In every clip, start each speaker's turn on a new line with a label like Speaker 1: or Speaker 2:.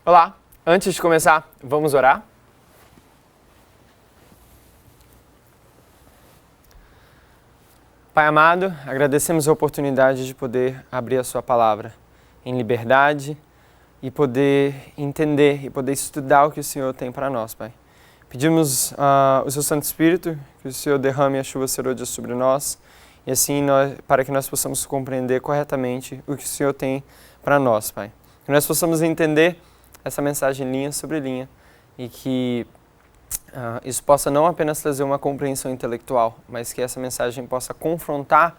Speaker 1: Olá, antes de começar, vamos orar? Pai amado, agradecemos a oportunidade de poder abrir a sua palavra em liberdade e poder entender e poder estudar o que o Senhor tem para nós, Pai. Pedimos o seu Santo Espírito, que o Senhor derrame a chuva serôdia sobre nós e assim para que nós possamos compreender corretamente o que o Senhor tem para nós, Pai. Que nós possamos entender essa mensagem linha sobre linha e que isso possa não apenas trazer uma compreensão intelectual, mas que essa mensagem possa confrontar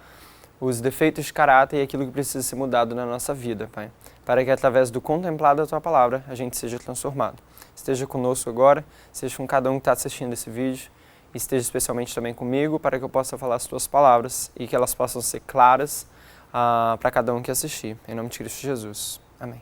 Speaker 1: os defeitos de caráter e aquilo que precisa ser mudado na nossa vida, Pai. Para que através do contemplado da Tua Palavra a gente seja transformado. Esteja conosco agora, seja com cada um que está assistindo esse vídeo, e esteja especialmente também comigo para que eu possa falar as Tuas palavras e que elas possam ser claras para cada um que assistir. Em nome de Cristo Jesus. Amém.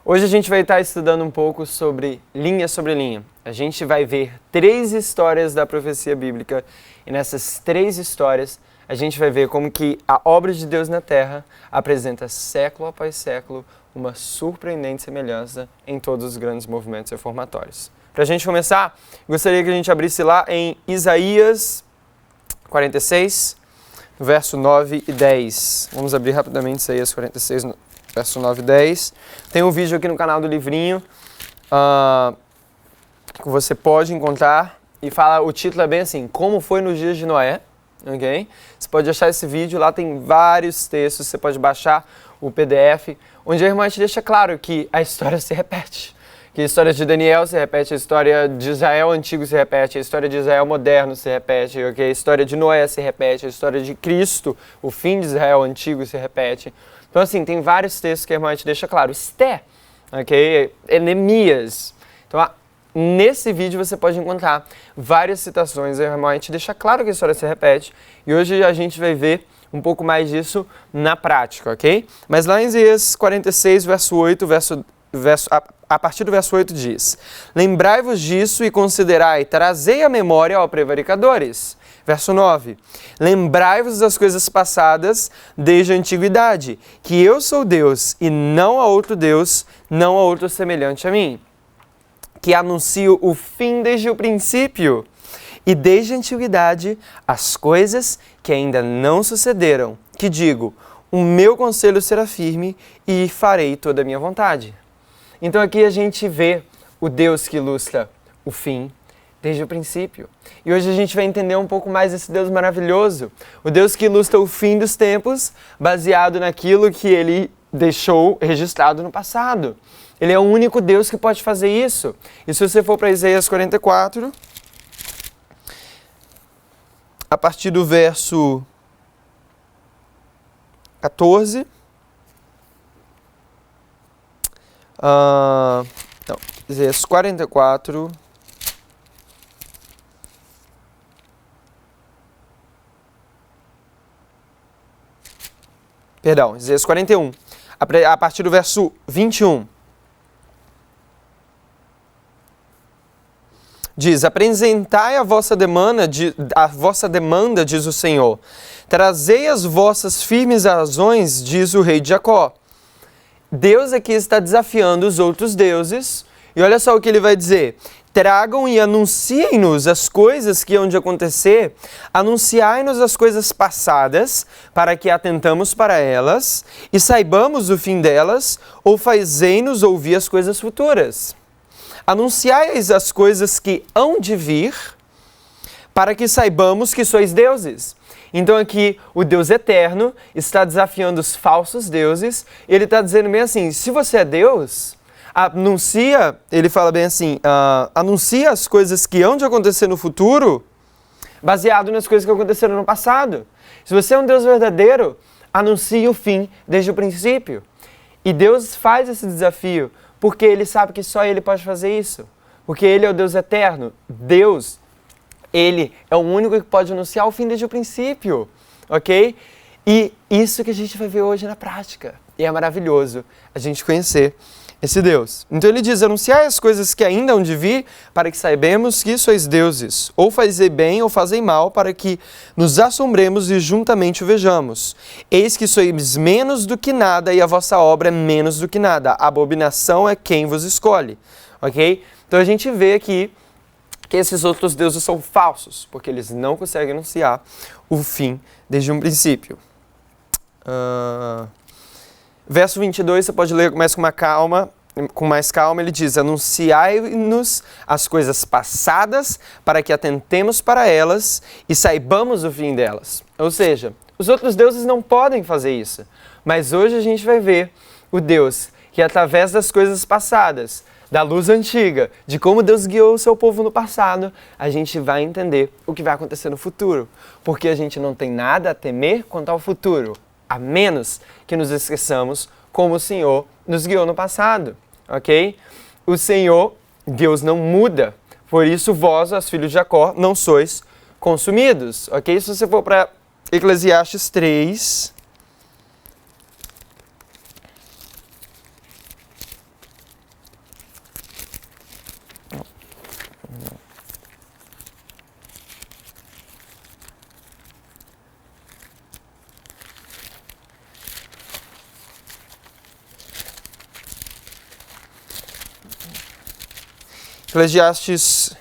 Speaker 1: Hoje a gente vai estar estudando um pouco sobre linha sobre linha. A gente vai ver 3 histórias da profecia bíblica e nessas 3 histórias a gente vai ver como que a obra de Deus na Terra apresenta século após século uma surpreendente semelhança em todos os grandes movimentos reformatórios. Para a gente começar, gostaria que a gente abrisse lá em Isaías 46, no verso 9 e 10. Vamos abrir rapidamente Isaías 46, verso 9 e 10. Tem um vídeo aqui no canal do Livrinho que você pode encontrar e fala, o título é bem assim, Como foi nos dias de Noé, ok? Você pode achar esse vídeo, lá tem vários textos, você pode baixar o PDF, onde a irmã te deixa claro que a história se repete. Que a história de Daniel se repete, a história de Israel antigo se repete, a história de Israel moderno se repete, okay? A história de Noé se repete, a história de Cristo, o fim de Israel antigo se repete. Então assim, tem vários textos que a irmã te deixa claro. Esté, ok? Neemias. Então nesse vídeo você pode encontrar várias citações, a irmã te deixa claro que a história se repete. E hoje a gente vai ver um pouco mais disso na prática, ok? Mas lá em Isaías 46, verso 8, a partir do verso 8 diz: Lembrai-vos disso e considerai, trazei à memória, ó prevaricadores. Verso 9: Lembrai-vos das coisas passadas desde a antiguidade, que eu sou Deus e não há outro Deus, não há outro semelhante a mim, que anuncio o fim desde o princípio e desde a antiguidade as coisas que ainda não sucederam, que digo, o meu conselho será firme e farei toda a minha vontade. Então aqui a gente vê o Deus que ilustra o fim desde o princípio. E hoje a gente vai entender um pouco mais esse Deus maravilhoso. O Deus que ilustra o fim dos tempos baseado naquilo que Ele deixou registrado no passado. Ele é o único Deus que pode fazer isso. E se você for para Isaías 44, a partir do verso 14... Isaías 44. Perdão, Isaías 41. A partir do verso 21. Diz: Apresentai a vossa demanda, diz o Senhor. Trazei as vossas firmes razões, diz o rei de Jacó. Deus aqui está desafiando os outros deuses, e olha só o que ele vai dizer: tragam e anunciem-nos as coisas que hão de acontecer, anunciai-nos as coisas passadas, para que atentamos para elas, e saibamos o fim delas, ou fazei-nos ouvir as coisas futuras. Anunciai-as as coisas que hão de vir, para que saibamos que sois deuses. Então aqui o Deus eterno está desafiando os falsos deuses, e ele está dizendo bem assim, se você é Deus, anuncia, ele fala bem assim, anuncia as coisas que hão de acontecer no futuro, baseado nas coisas que aconteceram no passado. Se você é um Deus verdadeiro, anuncie o fim desde o princípio. E Deus faz esse desafio, porque Ele sabe que só Ele pode fazer isso. Porque Ele é o Deus eterno. Deus, Ele é o único que pode anunciar o fim desde o princípio, ok? E isso que a gente vai ver hoje na prática. E é maravilhoso a gente conhecer esse Deus. Então ele diz, anunciai as coisas que ainda hão de vir, para que saibamos que sois deuses. Ou fazei bem ou fazei mal, para que nos assombremos e juntamente o vejamos. Eis que sois menos do que nada, e a vossa obra é menos do que nada. A abominação é quem vos escolhe. Ok? Então a gente vê aqui que esses outros deuses são falsos, porque eles não conseguem anunciar o fim desde um princípio. Verso 22, você pode ler com mais calma, ele diz, anunciai-nos as coisas passadas, para que atentemos para elas e saibamos o fim delas. Ou seja, os outros deuses não podem fazer isso, mas hoje a gente vai ver o Deus que através das coisas passadas, da luz antiga, de como Deus guiou o seu povo no passado, a gente vai entender o que vai acontecer no futuro, porque a gente não tem nada a temer quanto ao futuro, a menos que nos esqueçamos como o Senhor nos guiou no passado, ok? O Senhor, Deus não muda, por isso vós, os filhos de Jacó, não sois consumidos, ok? Se você for para Eclesiastes 3... Eclesiastes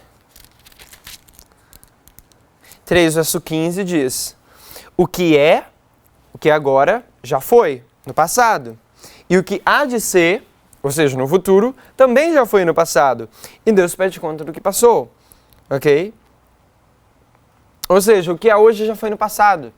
Speaker 1: 3, verso 15 diz, o que agora já foi, no passado. E o que há de ser, ou seja, no futuro, também já foi no passado. E Deus pede conta do que passou, ok? Ou seja, o que é hoje já foi no passado.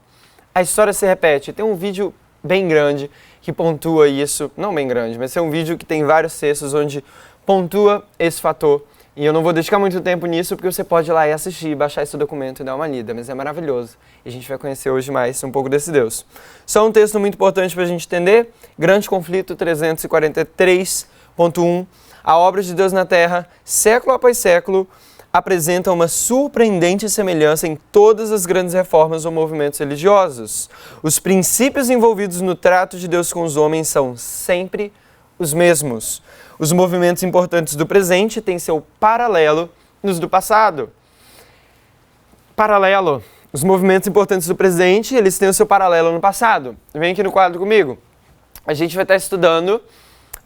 Speaker 1: A história se repete. Tem um vídeo bem grande que pontua isso, não bem grande, mas é um vídeo que tem vários textos onde pontua esse fator. E eu não vou dedicar muito tempo nisso, porque você pode ir lá e assistir, baixar esse documento e dar uma lida, mas é maravilhoso. E a gente vai conhecer hoje mais um pouco desse Deus. Só um texto muito importante para a gente entender, Grande Conflito 343.1, a obra de Deus na Terra, século após século, apresenta uma surpreendente semelhança em todas as grandes reformas ou movimentos religiosos. Os princípios envolvidos no trato de Deus com os homens são sempre os mesmos. Os movimentos importantes do presente têm seu paralelo nos do passado. Paralelo. Os movimentos importantes do presente, eles têm o seu paralelo no passado. Vem aqui no quadro comigo. A gente vai estar estudando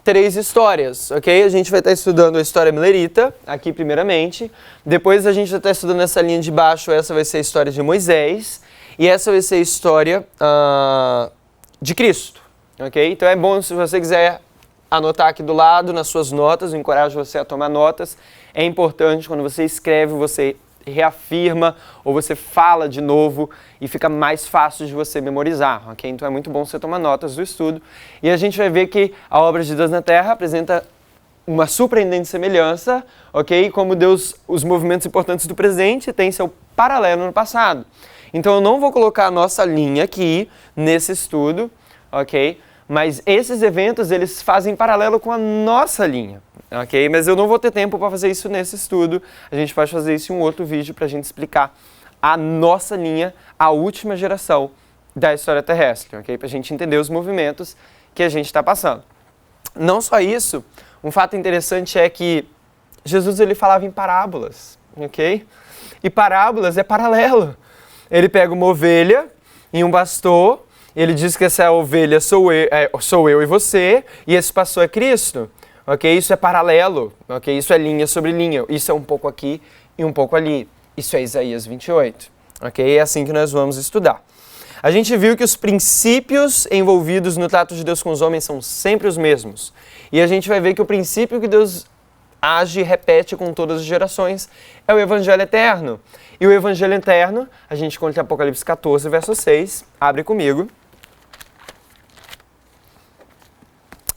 Speaker 1: 3 histórias, ok? A gente vai estar estudando a história milerita, aqui primeiramente. Depois a gente vai estar estudando essa linha de baixo, essa vai ser a história de Moisés. E essa vai ser a história de Cristo, ok? Então é bom se você quiser anotar aqui do lado, nas suas notas, eu encorajo você a tomar notas. É importante, quando você escreve, você reafirma ou você fala de novo e fica mais fácil de você memorizar, ok? Então é muito bom você tomar notas do estudo. E a gente vai ver que a obra de Deus na Terra apresenta uma surpreendente semelhança, ok? Como Deus, os movimentos importantes do presente têm seu paralelo no passado. Então eu não vou colocar a nossa linha aqui nesse estudo, ok? Mas esses eventos, eles fazem paralelo com a nossa linha, ok? Mas eu não vou ter tempo para fazer isso nesse estudo. A gente pode fazer isso em um outro vídeo para a gente explicar a nossa linha, a última geração da história terrestre, ok? Para a gente entender os movimentos que a gente está passando. Não só isso, um fato interessante é que Jesus ele falava em parábolas, ok? E parábolas é paralelo. Ele pega uma ovelha e um pastor. Ele diz que essa ovelha sou eu e você, e esse pastor é Cristo, ok? Isso é paralelo, ok? Isso é linha sobre linha, isso é um pouco aqui e um pouco ali. Isso é Isaías 28, ok? É assim que nós vamos estudar. A gente viu que os princípios envolvidos no trato de Deus com os homens são sempre os mesmos. E a gente vai ver que o princípio que Deus age e repete com todas as gerações é o Evangelho Eterno. E o Evangelho Eterno, a gente conta em Apocalipse 14, verso 6, abre comigo.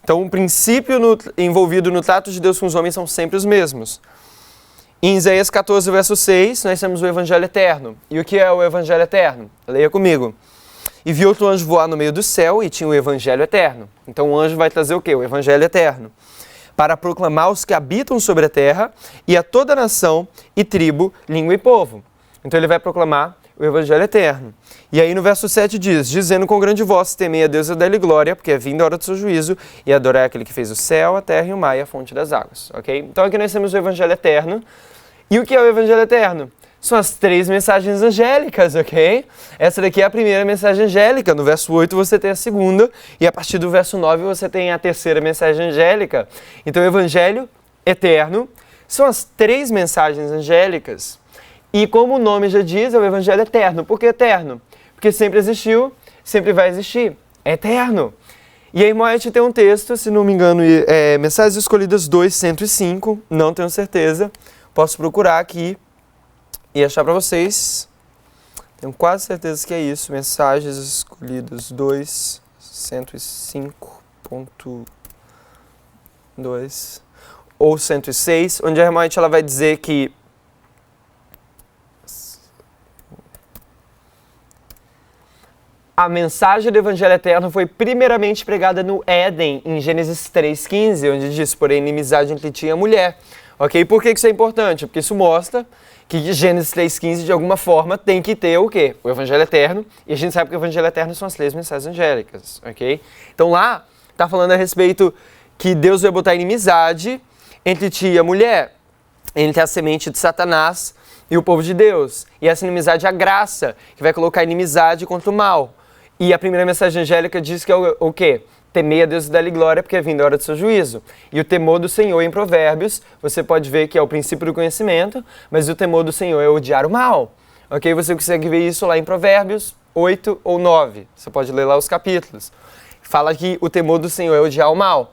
Speaker 1: Então, o princípio envolvido no trato de Deus com os homens são sempre os mesmos. Em Isaías 14, verso 6, nós temos o Evangelho Eterno. E o que é o Evangelho Eterno? Leia comigo. E vi outro anjo voar no meio do céu e tinha o Evangelho Eterno. Então, o anjo vai trazer o quê? O Evangelho Eterno. Para proclamar os que habitam sobre a terra e a toda nação e tribo, língua e povo. Então, ele vai proclamar o evangelho eterno. E aí no verso 7 diz, dizendo com grande voz, temei a Deus e dai-lhe glória, porque é vinda a hora do seu juízo, e adorai aquele que fez o céu, a terra e o mar e a fonte das águas. Ok? Então aqui nós temos o evangelho eterno. E o que é o evangelho eterno? São as 3 mensagens angélicas, ok? Essa daqui é a primeira mensagem angélica. No verso 8 você tem a segunda, e a partir do verso 9 você tem a terceira mensagem angélica. Então o evangelho eterno são as 3 mensagens angélicas. E como o nome já diz, é o evangelho eterno. Por que eterno? Porque sempre existiu, sempre vai existir. É eterno. E aí, Moed tem um texto, se não me engano, é Mensagens Escolhidas 2:105, não tenho certeza. Posso procurar aqui e achar para vocês. Tenho quase certeza que é isso. Mensagens Escolhidas 2:105.2 ou 106, onde a Moed ela vai dizer que a mensagem do Evangelho Eterno foi primeiramente pregada no Éden, em Gênesis 3:15, onde diz, porém, inimizade entre ti e a mulher. Ok? Por que isso é importante? Porque isso mostra que Gênesis 3:15, de alguma forma, tem que ter o quê? O Evangelho Eterno, e a gente sabe que o Evangelho Eterno são as 3 mensagens angélicas. Ok? Então lá, está falando a respeito que Deus vai botar inimizade entre ti e a mulher, entre a semente de Satanás e o povo de Deus. E essa inimizade é a graça, que vai colocar inimizade contra o mal. E a primeira mensagem angélica diz que é o quê? Temei a Deus e dá-lhe glória, porque é vinda a hora do seu juízo. E o temor do Senhor em Provérbios, você pode ver que é o princípio do conhecimento, mas o temor do Senhor é odiar o mal. Ok? Você consegue ver isso lá em Provérbios 8 ou 9. Você pode ler lá os capítulos. Fala que o temor do Senhor é odiar o mal.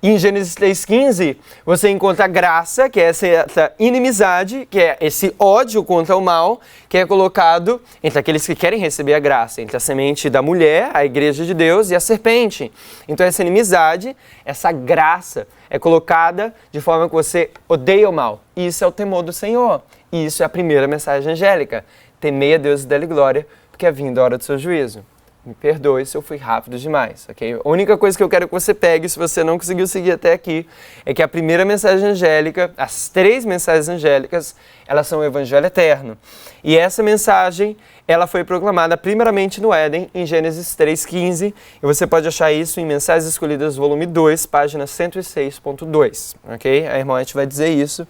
Speaker 1: E em Gênesis 3:15, você encontra a graça, que é essa inimizade, que é esse ódio contra o mal, que é colocado entre aqueles que querem receber a graça, entre a semente da mulher, a igreja de Deus, e a serpente. Então essa inimizade, essa graça, é colocada de forma que você odeia o mal. E isso é o temor do Senhor. E isso é a primeira mensagem angélica. Temei a Deus e dê-lhe glória, porque é vinda a hora do seu juízo. Me perdoe se eu fui rápido demais, ok? A única coisa que eu quero que você pegue, se você não conseguiu seguir até aqui, é que a primeira mensagem angélica, as 3 mensagens angélicas, elas são o Evangelho Eterno. E essa mensagem, ela foi proclamada primeiramente no Éden, em Gênesis 3:15, e você pode achar isso em Mensagens Escolhidas, volume 2, página 106.2, ok? A irmã vai dizer isso.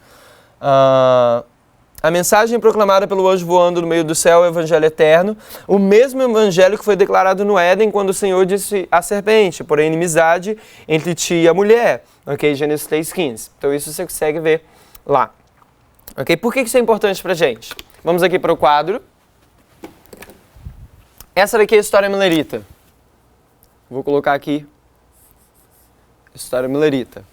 Speaker 1: A mensagem proclamada pelo anjo voando no meio do céu é o Evangelho Eterno, o mesmo Evangelho que foi declarado no Éden quando o Senhor disse à serpente, porém inimizade entre ti e a mulher, ok? Gênesis 3:15. Então isso você consegue ver lá. Ok? Por que isso é importante pra gente? Vamos aqui para o quadro. Essa daqui é a história milerita. Vou colocar aqui história milerita.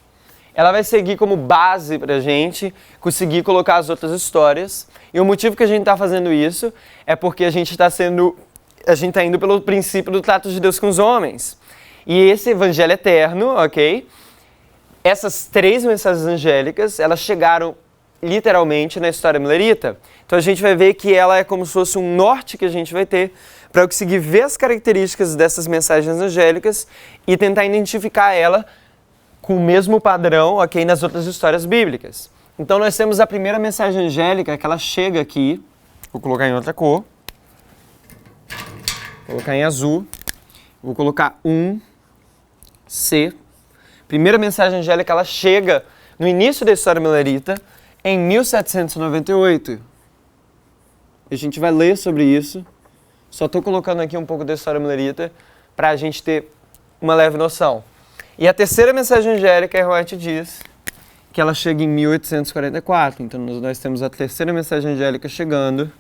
Speaker 1: Ela vai seguir como base para a gente conseguir colocar as outras histórias. E o motivo que a gente está fazendo isso é porque a gente está indo pelo princípio do trato de Deus com os homens. E esse Evangelho Eterno, ok? Essas 3 mensagens angélicas, elas chegaram literalmente na história milerita. Então a gente vai ver que ela é como se fosse um norte que a gente vai ter para conseguir ver as características dessas mensagens angélicas e tentar identificar ela com o mesmo padrão, ok, nas outras histórias bíblicas. Então nós temos a primeira mensagem angélica, que ela chega aqui, vou colocar em outra cor, vou colocar em azul, vou colocar 1C. Primeira mensagem angélica, ela chega no início da história milerita, em 1798. A gente vai ler sobre isso, só estou colocando aqui um pouco da história milerita para a gente ter uma leve noção. E a terceira mensagem angélica, a White diz que ela chega em 1844. Então nós temos a terceira mensagem angélica chegando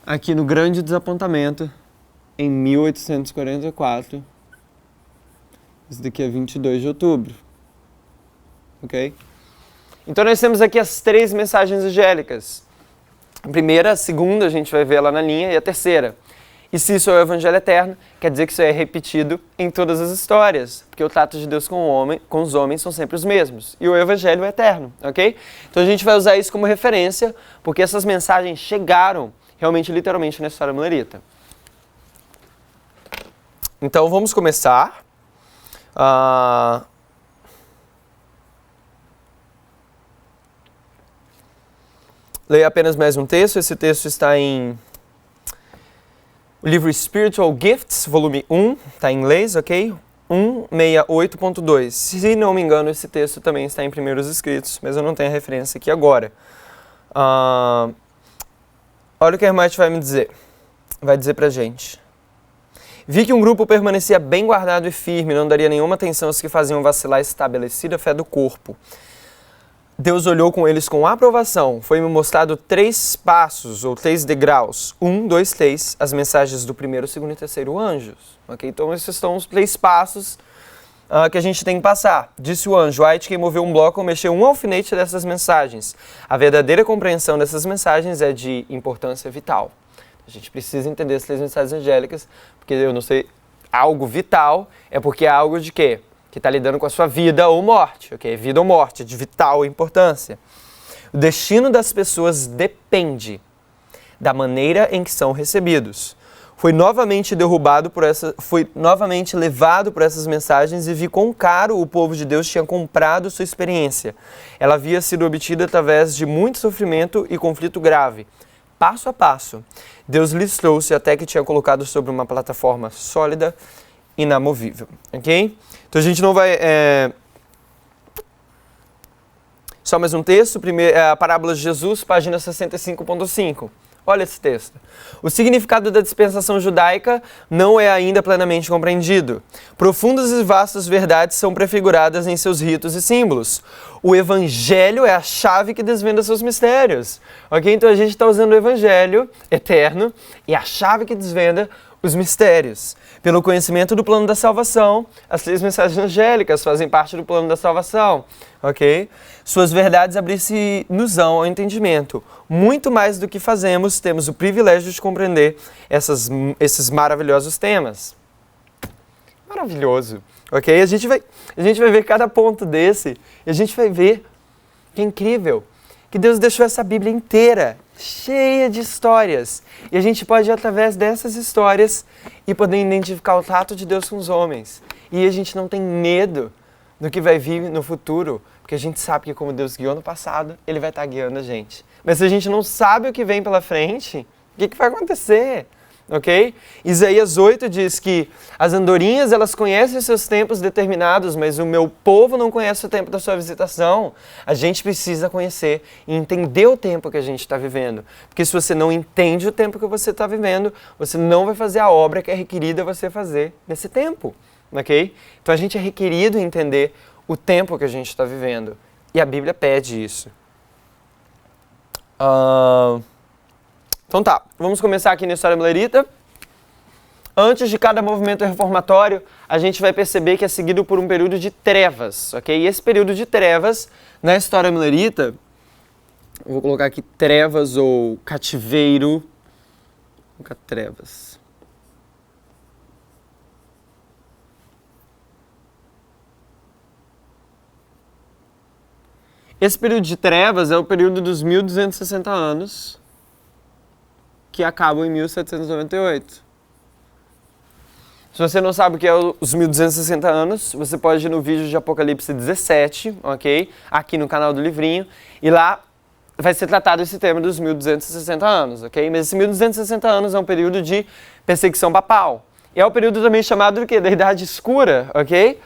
Speaker 1: aqui no Grande Desapontamento, em 1844. Isso daqui é 22 de outubro. Ok? Então nós temos aqui as 3 mensagens angélicas. A primeira, a segunda, a gente vai ver lá na linha, e a terceira. E se isso é o Evangelho Eterno, quer dizer que isso é repetido em todas as histórias, porque o trato de Deus com os homens são sempre os mesmos. E o Evangelho é eterno, ok? Então a gente vai usar isso como referência, porque essas mensagens chegaram realmente, literalmente, na história milerita. Então vamos começar. ler apenas mais um texto. Esse texto está em o livro Spiritual Gifts, volume 1, está em inglês, ok? 168.2. Se não me engano, esse texto também está em Primeiros Escritos, mas eu não tenho a referência aqui agora. Olha o que a irmã vai me dizer. Vai dizer pra gente. Vi que um grupo permanecia bem guardado e firme, não daria nenhuma atenção aos que faziam vacilar a estabelecida fé do corpo. Deus olhou com eles com aprovação. Foi-me mostrado 3 passos, ou 3 degraus. 1, 2, 3, as mensagens do primeiro, segundo e terceiro anjos. Okay? Então, esses são os 3 passos que a gente tem que passar. Disse o anjo, ai de quem moveu um bloco ou mexeu um alfinete dessas mensagens. A verdadeira compreensão dessas mensagens é de importância vital. A gente precisa entender as 3 mensagens angélicas, porque eu não sei, algo vital é porque é algo de quê? Que está lidando com a sua vida ou morte, ok? Vida ou morte, de vital importância. O destino das pessoas depende da maneira em que são recebidos. Foi novamente levado por essas mensagens e vi quão caro o povo de Deus tinha comprado sua experiência. Ela havia sido obtida através de muito sofrimento e conflito grave. Passo a passo, Deus lhes trouxe até que tinha colocado sobre uma plataforma sólida, inamovível, ok? Então a gente não vai... Só mais um texto, a parábola de Jesus, página 65.5. Olha esse texto. O significado da dispensação judaica não é ainda plenamente compreendido. Profundas e vastas verdades são prefiguradas em seus ritos e símbolos. O Evangelho é a chave que desvenda seus mistérios. Ok? Então a gente está usando o Evangelho eterno e a chave que desvenda os mistérios. Pelo conhecimento do plano da salvação, as 3 mensagens angélicas fazem parte do plano da salvação. Ok? Suas verdades abrir-se-nos-ão ao entendimento. Muito mais do que fazemos, temos o privilégio de compreender esses maravilhosos temas. Maravilhoso. Ok? A gente vai ver cada ponto desse e a gente vai ver que é incrível que Deus deixou essa Bíblia inteira, cheia de histórias. E a gente pode ir através dessas histórias e poder identificar o trato de Deus com os homens. E a gente não tem medo do que vai vir no futuro, porque a gente sabe que como Deus guiou no passado, Ele vai estar guiando a gente. Mas se a gente não sabe o que vem pela frente, o que vai acontecer? Ok? Isaías 8 diz que as andorinhas, elas conhecem os seus tempos determinados, mas o meu povo não conhece o tempo da sua visitação. A gente precisa conhecer e entender o tempo que a gente está vivendo. Porque se você não entende o tempo que você está vivendo, você não vai fazer a obra que é requerida você fazer nesse tempo. Ok? Então a gente é requerido entender o tempo que a gente está vivendo. E a Bíblia pede isso. Então tá, vamos começar aqui na história milerita. Antes de cada movimento reformatório, a gente vai perceber que é seguido por um período de trevas, ok? E esse período de trevas, na história milerita, eu vou colocar aqui trevas ou cativeiro, vou colocar trevas. Esse período de trevas é o período dos 1260 anos, que acabam em 1798. Se você não sabe o que é os 1260 anos, você pode ir no vídeo de Apocalipse 17, ok? Aqui no canal do Livrinho, e lá vai ser tratado esse tema dos 1260 anos, ok? Mas esse 1260 anos é um período de perseguição papal. E é o período também chamado do quê? Da Idade Escura, ok?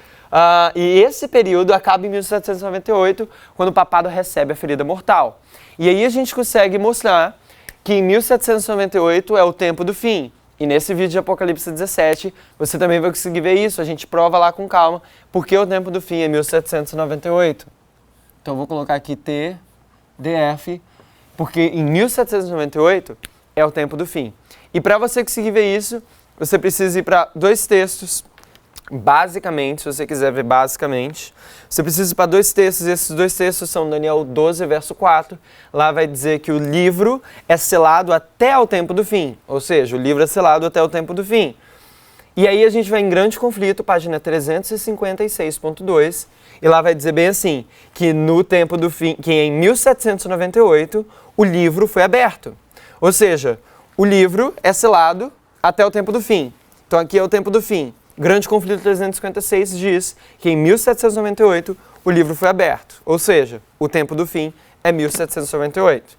Speaker 1: E esse período acaba em 1798, quando o papado recebe a ferida mortal. E aí a gente consegue mostrar que em 1798 é o tempo do fim. E nesse vídeo de Apocalipse 17, você também vai conseguir ver isso. A gente prova lá com calma, porque o tempo do fim é 1798. Então eu vou colocar aqui TDF, porque em 1798 é o tempo do fim. E para você conseguir ver isso, você precisa ir para 2 textos. Basicamente, se você quiser ver basicamente, você precisa ir para 2 textos, e esses 2 textos são Daniel 12, verso 4. Lá vai dizer que o livro é selado até o tempo do fim, ou seja, o livro é selado até o tempo do fim. E aí a gente vai em Grande Conflito, página 356.2, e lá vai dizer bem assim, que no tempo do fim, que em 1798, o livro foi aberto. Ou seja, o livro é selado até o tempo do fim. Então aqui é o tempo do fim. Grande Conflito 356 diz que em 1798 o livro foi aberto, ou seja, o tempo do fim é 1798.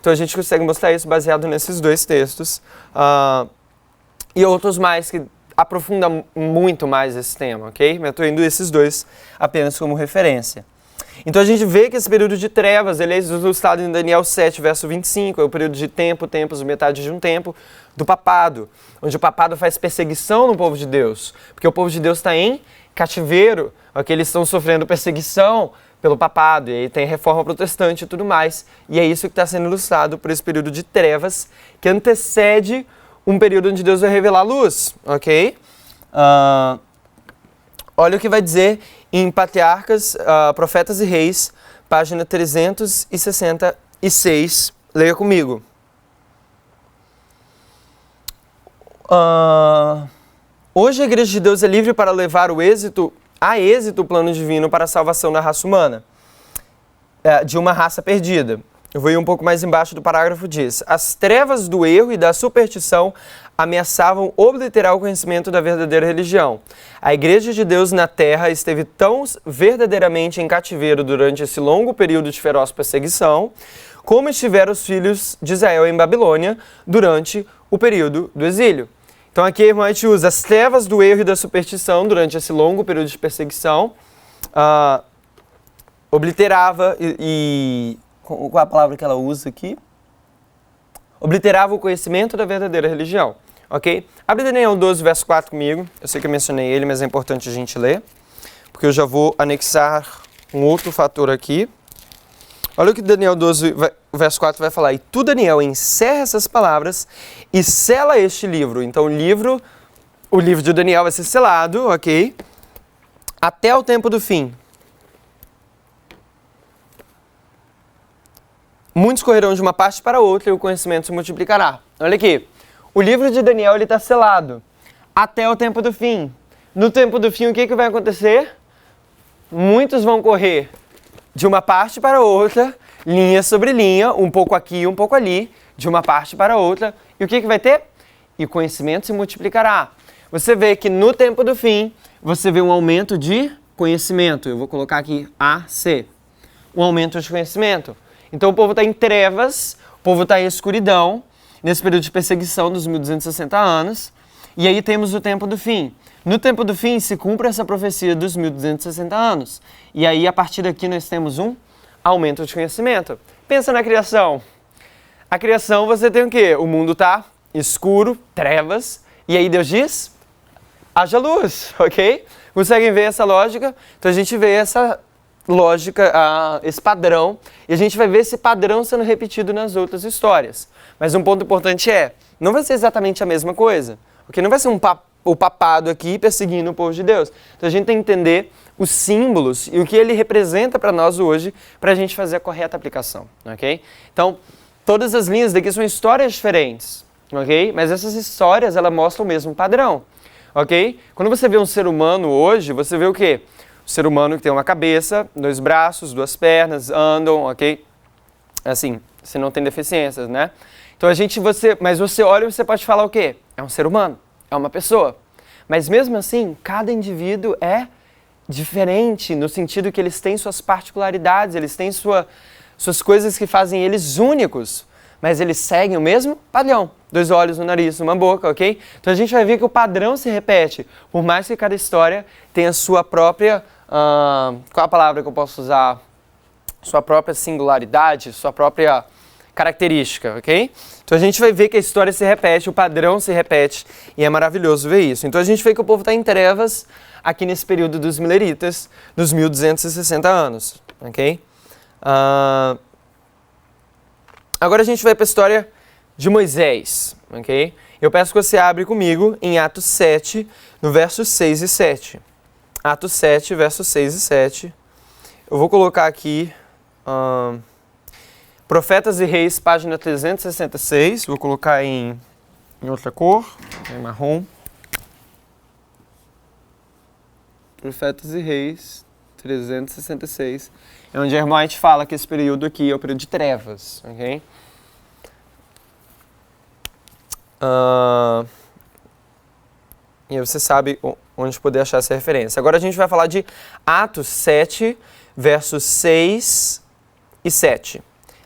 Speaker 1: Então a gente consegue mostrar isso baseado nesses dois textos. E outros mais que aprofundam muito mais esse tema, ok? Mas eu estou indo esses dois apenas como referência. Então a gente vê que esse período de trevas, ele é ilustrado em Daniel 7, verso 25, é o período de tempos, metade de um tempo, do papado, onde o papado faz perseguição no povo de Deus, porque o povo de Deus está em cativeiro, ok? Eles estão sofrendo perseguição pelo papado, e aí tem reforma protestante e tudo mais, e é isso que está sendo ilustrado por esse período de trevas, que antecede um período onde Deus vai revelar a luz, ok? Olha o que vai dizer em Patriarcas, Profetas e Reis, página 366, leia comigo. Hoje a Igreja de Deus é livre para levar a êxito o plano divino para a salvação da raça humana, de uma raça perdida. Eu vou ir um pouco mais embaixo do parágrafo, diz: as trevas do erro e da superstição ameaçavam obliterar o conhecimento da verdadeira religião. A Igreja de Deus na Terra esteve tão verdadeiramente em cativeiro durante esse longo período de feroz perseguição, como estiveram os filhos de Israel em Babilônia durante o período do exílio. Então aqui a irmã White usa as trevas do erro e da superstição durante esse longo período de perseguição, obliterava qual é a palavra que ela usa aqui? Obliterava o conhecimento da verdadeira religião, ok? Abre Daniel 12, verso 4 comigo. Eu sei que eu mencionei ele, mas é importante a gente ler, porque eu já vou anexar um outro fator aqui. Olha o que Daniel 12, verso 4 vai falar. E tu, Daniel, encerra essas palavras e sela este livro. Então o livro de Daniel vai ser selado, ok? Até o tempo do fim. Muitos correrão de uma parte para outra e o conhecimento se multiplicará. Olha aqui, o livro de Daniel está selado até o tempo do fim. No tempo do fim, o que vai acontecer? Muitos vão correr de uma parte para outra, linha sobre linha, um pouco aqui, um pouco ali, de uma parte para outra. E o que vai ter? E o conhecimento se multiplicará. Você vê que no tempo do fim, você vê um aumento de conhecimento. Eu vou colocar aqui AC. Um aumento de conhecimento. Então o povo está em trevas, o povo está em escuridão, nesse período de perseguição dos 1260 anos, e aí temos o tempo do fim. No tempo do fim se cumpre essa profecia dos 1260 anos, e aí a partir daqui nós temos um aumento de conhecimento. Pensa na criação. A criação você tem o quê? O mundo está escuro, trevas, e aí Deus diz, haja luz, ok? Conseguem ver essa lógica? Então a gente vê essa lógica, esse padrão, e a gente vai ver esse padrão sendo repetido nas outras histórias. Mas um ponto importante não vai ser exatamente a mesma coisa, porque não vai ser o papado aqui perseguindo o povo de Deus. Então a gente tem que entender os símbolos e o que ele representa para nós hoje, para a gente fazer a correta aplicação, ok? Então, todas as linhas daqui são histórias diferentes, ok? Mas essas histórias, elas mostram o mesmo padrão, ok? Quando você vê um ser humano hoje, você vê o quê? O ser humano que tem uma cabeça, 2 braços, 2 pernas, andam, ok? Assim, se não tem deficiências, né? Então mas você olha e você pode falar o quê? É um ser humano, é uma pessoa. Mas mesmo assim, cada indivíduo é diferente, no sentido que eles têm suas particularidades, eles têm suas coisas que fazem eles únicos, mas eles seguem o mesmo padrão. 2 olhos, um nariz, uma boca, ok? Então a gente vai ver que o padrão se repete, por mais que cada história tenha a sua própria, qual a palavra que eu posso usar? Sua própria singularidade, sua própria característica, ok? Então a gente vai ver que a história se repete, o padrão se repete, e é maravilhoso ver isso. Então a gente vê que o povo está em trevas aqui nesse período dos mileritas, dos 1260 anos, ok? Agora a gente vai para a história de Moisés, ok? Eu peço que você abra comigo em Atos 7, no versos 6 e 7. Atos 7, versos 6 e 7. Eu vou colocar aqui Profetas e Reis, página 366. Vou colocar em outra cor, em marrom. Profetas e Reis, 366. É onde a irmã White fala que esse período aqui é o período de trevas, ok? E você sabe onde poder achar essa referência. Agora a gente vai falar de Atos 7, versos 6 e 7.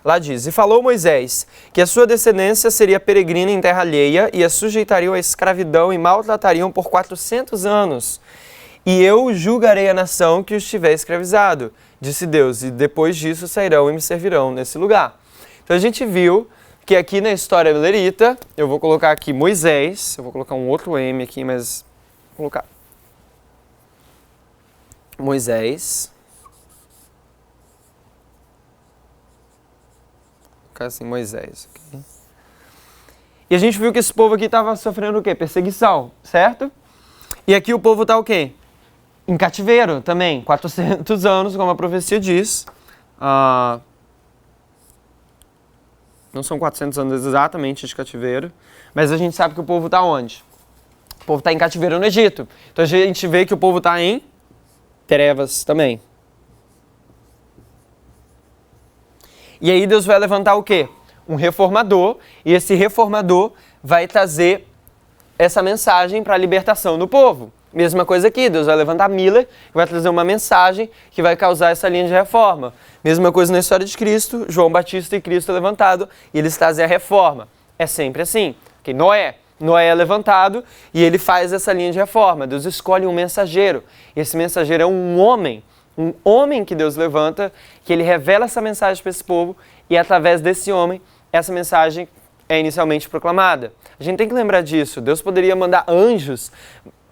Speaker 1: Lá diz: E falou Moisés que a sua descendência seria peregrina em terra alheia e a sujeitariam à escravidão e maltratariam por 400 anos. E eu julgarei a nação que os tiver escravizado, disse Deus, e depois disso sairão e me servirão nesse lugar. Então a gente viu que aqui na história lerita, eu vou colocar aqui Moisés, eu vou colocar um outro M aqui, mas vou colocar Moisés. Vou colocar assim, Moisés. Okay? E a gente viu que esse povo aqui estava sofrendo o quê? Perseguição, certo? E aqui o povo está o quê? Em cativeiro também, 400 anos, como a profecia diz. Não são 400 anos exatamente de cativeiro, mas a gente sabe que o povo está onde? O povo está em cativeiro no Egito. Então a gente vê que o povo está em trevas também. E aí Deus vai levantar o quê? Um reformador, e esse reformador vai trazer essa mensagem para a libertação do povo. Mesma coisa aqui, Deus vai levantar Miller, que vai trazer uma mensagem que vai causar essa linha de reforma. Mesma coisa na história de Cristo, João Batista e Cristo é levantado, e eles trazem a reforma. É sempre assim. Okay? Noé é levantado e ele faz essa linha de reforma. Deus escolhe um mensageiro. Esse mensageiro é um homem que Deus levanta, que ele revela essa mensagem para esse povo, e através desse homem, essa mensagem é inicialmente proclamada. A gente tem que lembrar disso. Deus poderia mandar anjos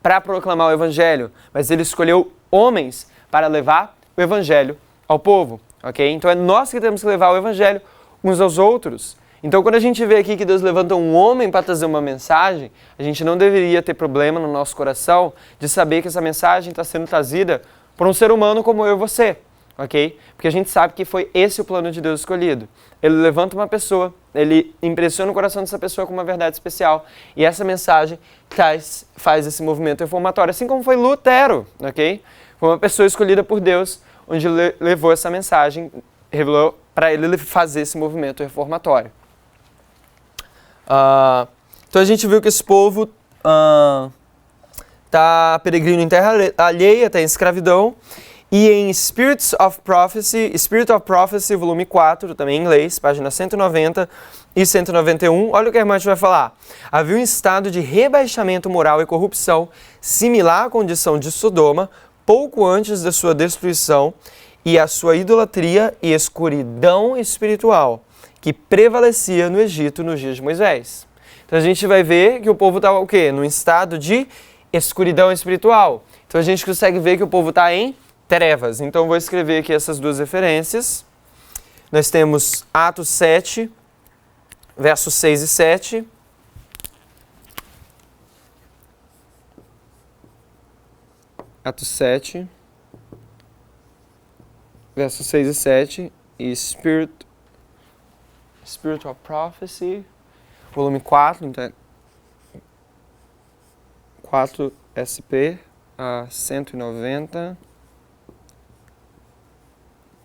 Speaker 1: para proclamar o evangelho, mas ele escolheu homens para levar o evangelho ao povo, ok? Então é nós que temos que levar o evangelho uns aos outros. Então quando a gente vê aqui que Deus levanta um homem para trazer uma mensagem, a gente não deveria ter problema no nosso coração de saber que essa mensagem está sendo trazida por um ser humano como eu e você, ok? Porque a gente sabe que foi esse o plano de Deus escolhido. Ele levanta uma pessoa, ele impressiona o coração dessa pessoa com uma verdade especial, e essa mensagem faz esse movimento reformatório, assim como foi Lutero, ok? Foi uma pessoa escolhida por Deus, onde levou essa mensagem, revelou para ele fazer esse movimento reformatório. Então a gente viu que esse povo está peregrino em terra alheia, está em escravidão. E em Spirit of Prophecy, volume 4, também em inglês, página 190 e 191, olha o que a irmã vai falar. Havia um estado de rebaixamento moral e corrupção similar à condição de Sodoma, pouco antes da sua destruição, e a sua idolatria e escuridão espiritual, que prevalecia no Egito nos dias de Moisés. Então a gente vai ver que o povo estava o quê? Num estado de escuridão espiritual. Então a gente consegue ver que o povo está em trevas. Então vou escrever aqui essas duas referências. Nós temos Atos 7, versos 6 e 7. Atos 7, versos 6 e 7. E Spirit of Prophecy, volume 4, então 4 SP, 190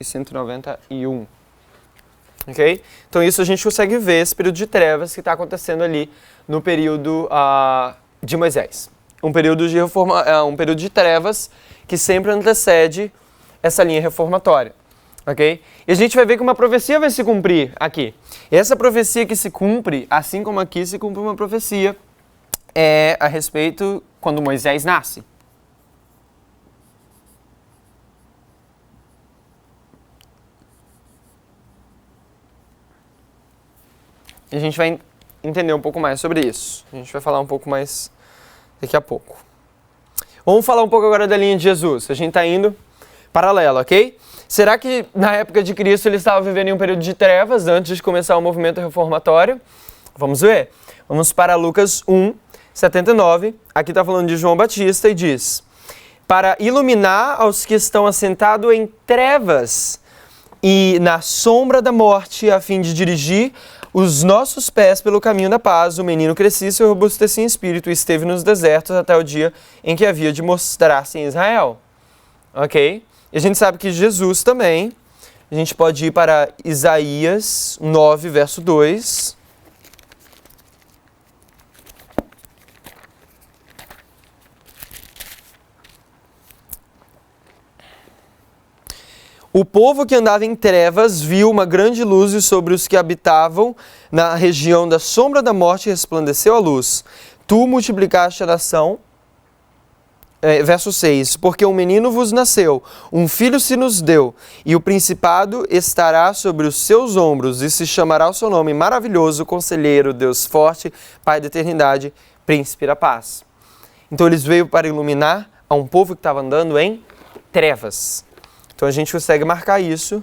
Speaker 1: e 191. Ok? Então isso a gente consegue ver, esse período de trevas que está acontecendo ali no período de Moisés. Um período de trevas que sempre antecede essa linha reformatória. Ok? E a gente vai ver que uma profecia vai se cumprir aqui. E essa profecia que se cumpre, assim como aqui se cumpre uma profecia, é a respeito quando Moisés nasce. E a gente vai entender um pouco mais sobre isso. A gente vai falar um pouco mais daqui a pouco. Vamos falar um pouco agora da linha de Jesus. A gente está indo paralelo, ok? Será que na época de Cristo ele estava vivendo em um período de trevas antes de começar o movimento reformatório? Vamos ver. Vamos para Lucas 1, 79. Aqui está falando de João Batista e diz: para iluminar aos que estão assentados em trevas e na sombra da morte, a fim de dirigir os nossos pés pelo caminho da paz, o menino crescia e se robustecia em espírito e esteve nos desertos até o dia em que havia de mostrar-se em Israel. Ok? E a gente sabe que Jesus também, a gente pode ir para Isaías 9, verso 2. O povo que andava em trevas viu uma grande luz e sobre os que habitavam na região da sombra da morte resplandeceu a luz. Tu multiplicaste a nação. Verso 6, porque um menino vos nasceu, um filho se nos deu, e o principado estará sobre os seus ombros, e se chamará o seu nome maravilhoso, conselheiro, Deus forte, Pai da eternidade, príncipe da paz. Então eles veio para iluminar a um povo que estava andando em trevas. Então a gente consegue marcar isso.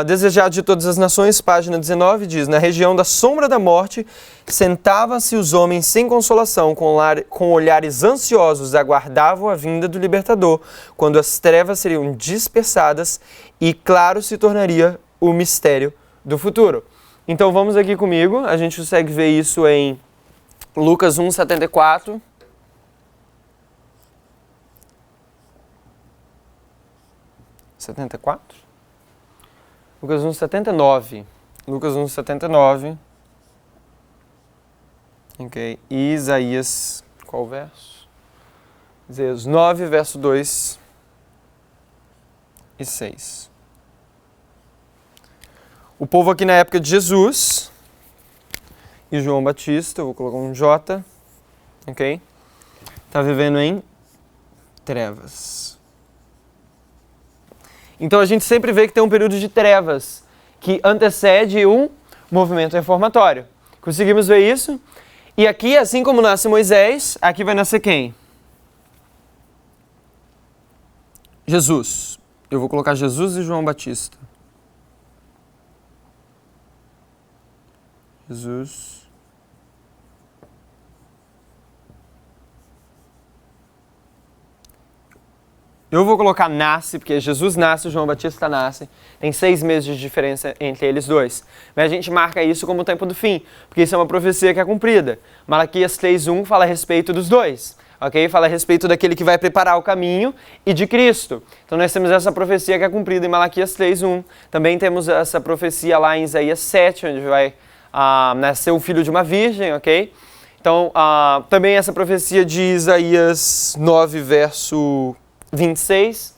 Speaker 1: Desejado de todas as nações, página 19, diz: na região da sombra da morte, sentavam-se os homens sem consolação, com olhares ansiosos, aguardavam a vinda do libertador, quando as trevas seriam dispersadas e claro se tornaria o mistério do futuro. Então vamos aqui comigo, a gente consegue ver isso em Lucas 1, 74. Lucas 1, 79. Lucas 1, 79. Ok. E Isaías, qual verso? Isaías 9, verso 2 e 6. O povo aqui na época de Jesus e João Batista, eu vou colocar um J, ok? Está vivendo em trevas. Então a gente sempre vê que tem um período de trevas que antecede um movimento reformatório. Conseguimos ver isso? E aqui, assim como nasce Moisés, aqui vai nascer quem? Jesus. Eu vou colocar Jesus e João Batista. Jesus. Eu vou colocar nasce, porque Jesus nasce, João Batista nasce. Tem 6 meses de diferença entre eles dois. Mas a gente marca isso como o tempo do fim, porque isso é uma profecia que é cumprida. Malaquias 3:1 fala a respeito dos dois, ok? Fala a respeito daquele que vai preparar o caminho e de Cristo. Então nós temos essa profecia que é cumprida em Malaquias 3:1. Também temos essa profecia lá em Isaías 7, onde vai nascer o filho de uma virgem, ok? Então também essa profecia de Isaías 9, verso 26,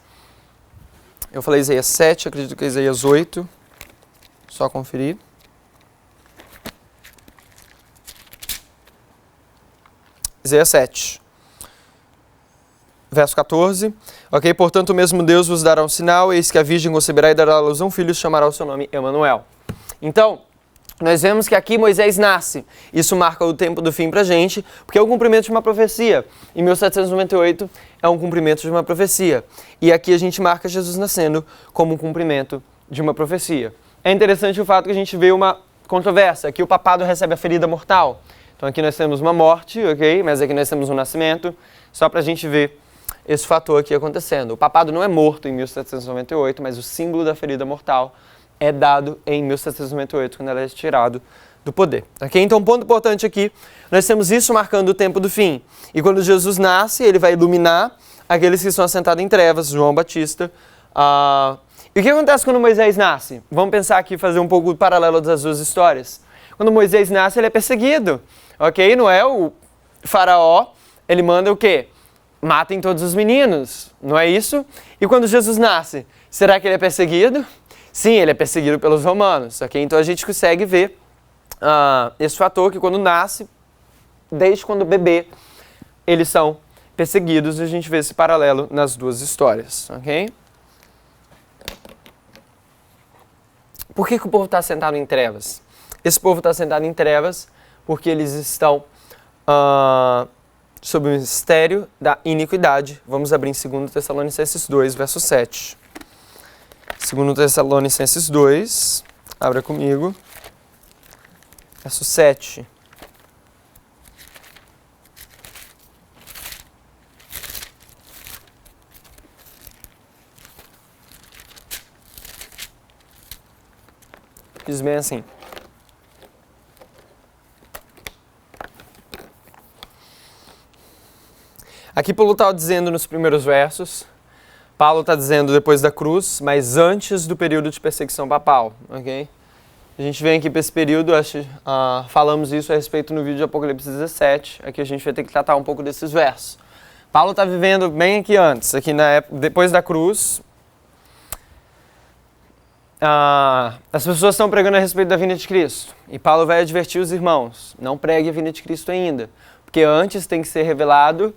Speaker 1: eu falei Isaías 7, acredito que é Isaías 8, só conferir. Isaías 7, verso 14, ok? Portanto, o mesmo Deus vos dará um sinal, eis que a virgem conceberá e dará à luz um filho, chamará o seu nome Emanuel. Então, nós vemos que aqui Moisés nasce. Isso marca o tempo do fim pra gente, porque é o cumprimento de uma profecia. Em 1798 é um cumprimento de uma profecia. E aqui a gente marca Jesus nascendo como um cumprimento de uma profecia. É interessante o fato que a gente vê uma controvérsia. Aqui o papado recebe a ferida mortal. Então aqui nós temos uma morte, ok? Mas aqui nós temos um nascimento. Só pra gente ver esse fator aqui acontecendo. O papado não é morto em 1798, mas o símbolo da ferida mortal é dado em 1798, quando ela é tirado do poder. Okay? Então, um ponto importante aqui, nós temos isso marcando o tempo do fim. E quando Jesus nasce, ele vai iluminar aqueles que estão assentados em trevas, João Batista. E o que acontece quando Moisés nasce? Vamos pensar aqui, fazer um pouco o paralelo das duas histórias. Quando Moisés nasce, ele é perseguido. Ok? Não é o faraó, ele manda o quê? Matem todos os meninos, não é isso? E quando Jesus nasce, será que ele é perseguido? Sim, ele é perseguido pelos romanos, ok? Então a gente consegue ver esse fator que quando nasce, desde quando bebê, eles são perseguidos, e a gente vê esse paralelo nas duas histórias, ok? Por que o povo está sentado em trevas? Esse povo está sentado em trevas porque eles estão sob o mistério da iniquidade. Vamos abrir em 2 Tessalonicenses 2, verso 7. 2 Tessalonicenses 2, abra comigo, verso 7. Diz bem assim: aqui Paulo está dizendo nos primeiros versos, Paulo está dizendo depois da cruz, mas antes do período de perseguição papal, ok? A gente vem aqui para esse período, falamos isso a respeito no vídeo de Apocalipse 17, aqui a gente vai ter que tratar um pouco desses versos. Paulo está vivendo bem aqui antes, aqui depois da cruz, as pessoas estão pregando a respeito da vinda de Cristo. E Paulo vai advertir os irmãos, não pregue a vinda de Cristo ainda. Porque antes tem que ser revelado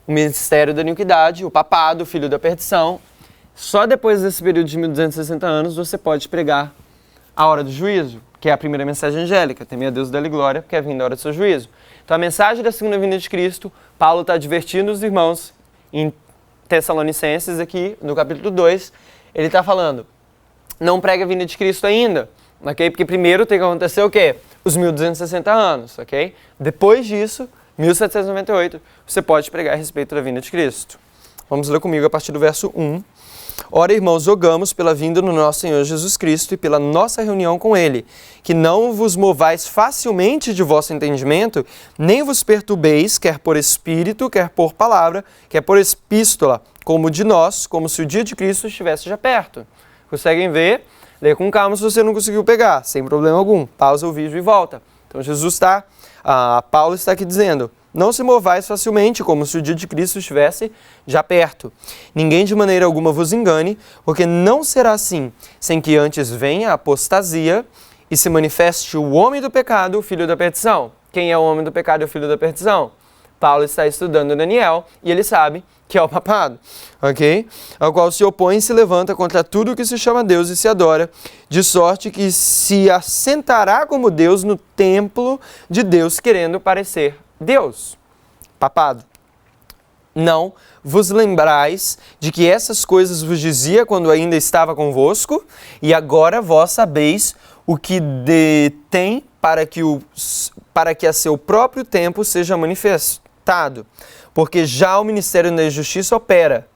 Speaker 1: o ministério da iniquidade, o papado, o filho da perdição. Só depois desse período de 1260 anos você pode pregar a hora do juízo, que é a primeira mensagem angélica, temer a Deus e dá-lhe glória, porque é vindo a hora do seu juízo. Então a mensagem da segunda vinda de Cristo, Paulo está advertindo os irmãos em Tessalonicenses aqui, no capítulo 2, ele está falando, não pregue a vinda de Cristo ainda, ok? Porque primeiro tem que acontecer o quê? Os 1260 anos, ok? Depois disso, 1798, você pode pregar a respeito da vinda de Cristo. Vamos ler comigo a partir do verso 1. Ora, irmãos, rogamos pela vinda do nosso Senhor Jesus Cristo e pela nossa reunião com Ele, que não vos movais facilmente de vosso entendimento, nem vos perturbeis, quer por espírito, quer por palavra, quer por epístola, como de nós, como se o dia de Cristo estivesse já perto. Conseguem ver? Lê com calma se você não conseguiu pegar, sem problema algum. Pausa o vídeo e volta. Então Paulo está aqui dizendo, não se movais facilmente, como se o dia de Cristo estivesse já perto. Ninguém de maneira alguma vos engane, porque não será assim, sem que antes venha a apostasia e se manifeste o homem do pecado, o filho da perdição. Quem é o homem do pecado e o filho da perdição? Paulo está estudando Daniel e ele sabe que é o papado, ok? Ao qual se opõe e se levanta contra tudo que se chama Deus e se adora, de sorte que se assentará como Deus no templo de Deus, querendo parecer Deus. Papado. Não vos lembrais de que essas coisas vos dizia quando ainda estava convosco, e agora vós sabeis o que detém para que a seu próprio tempo seja manifestado. Porque já o ministério da justiça opera.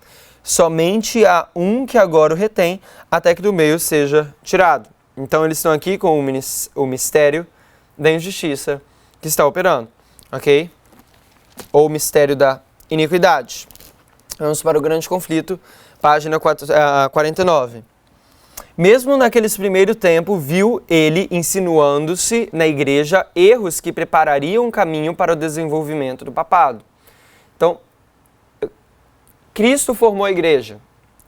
Speaker 1: Somente há um que agora o retém, até que do meio seja tirado. Então eles estão aqui com o mistério da injustiça que está operando. Ok? Ou o mistério da iniquidade. Vamos para o grande conflito, página 49. Mesmo naqueles primeiros tempos, viu ele insinuando-se na igreja erros que preparariam um caminho para o desenvolvimento do papado. Então, Cristo formou a igreja,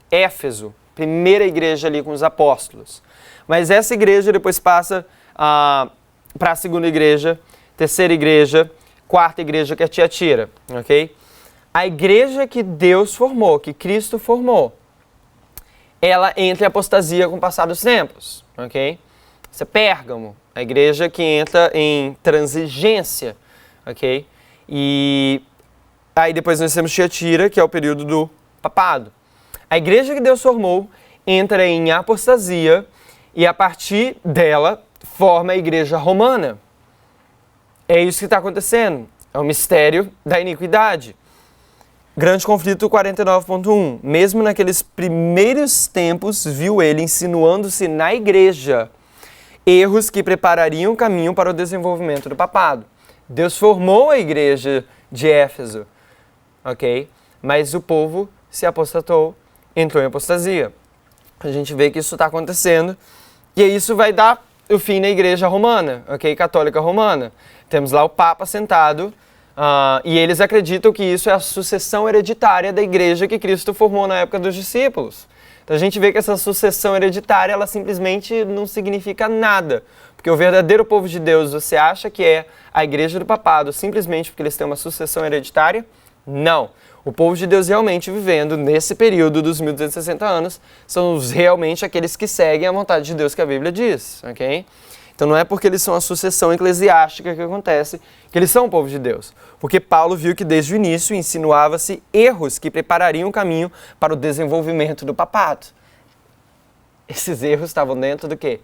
Speaker 1: Éfeso, primeira igreja ali com os apóstolos. Mas essa igreja depois passa para a segunda igreja, terceira igreja, quarta igreja, que é Tiatira, ok? A igreja que Deus formou, que Cristo formou, ela entra em apostasia com o passar dos tempos, ok? Isso é Pérgamo, a igreja que entra em transigência, ok? E aí depois nós temos Tiatira, que é o período do papado. A igreja que Deus formou entra em apostasia e a partir dela forma a igreja romana. É isso que está acontecendo. É o mistério da iniquidade. Grande conflito 49.1. Mesmo naqueles primeiros tempos, viu ele insinuando-se na igreja erros que preparariam o caminho para o desenvolvimento do papado. Deus formou a igreja de Éfeso, ok? Mas o povo se apostatou, entrou em apostasia. A gente vê que isso está acontecendo e isso vai dar o fim na igreja romana, ok? Católica romana. Temos lá o Papa sentado e eles acreditam que isso é a sucessão hereditária da igreja que Cristo formou na época dos discípulos. Então a gente vê que essa sucessão hereditária, ela simplesmente não significa nada. Porque o verdadeiro povo de Deus, você acha que é a igreja do papado simplesmente porque eles têm uma sucessão hereditária? Não. O povo de Deus realmente vivendo nesse período dos 1260 anos são realmente aqueles que seguem a vontade de Deus que a Bíblia diz, ok? Então não é porque eles são a sucessão eclesiástica que acontece que eles são o povo de Deus. Porque Paulo viu que desde o início insinuava-se erros que preparariam o caminho para o desenvolvimento do papado. Esses erros estavam dentro do quê?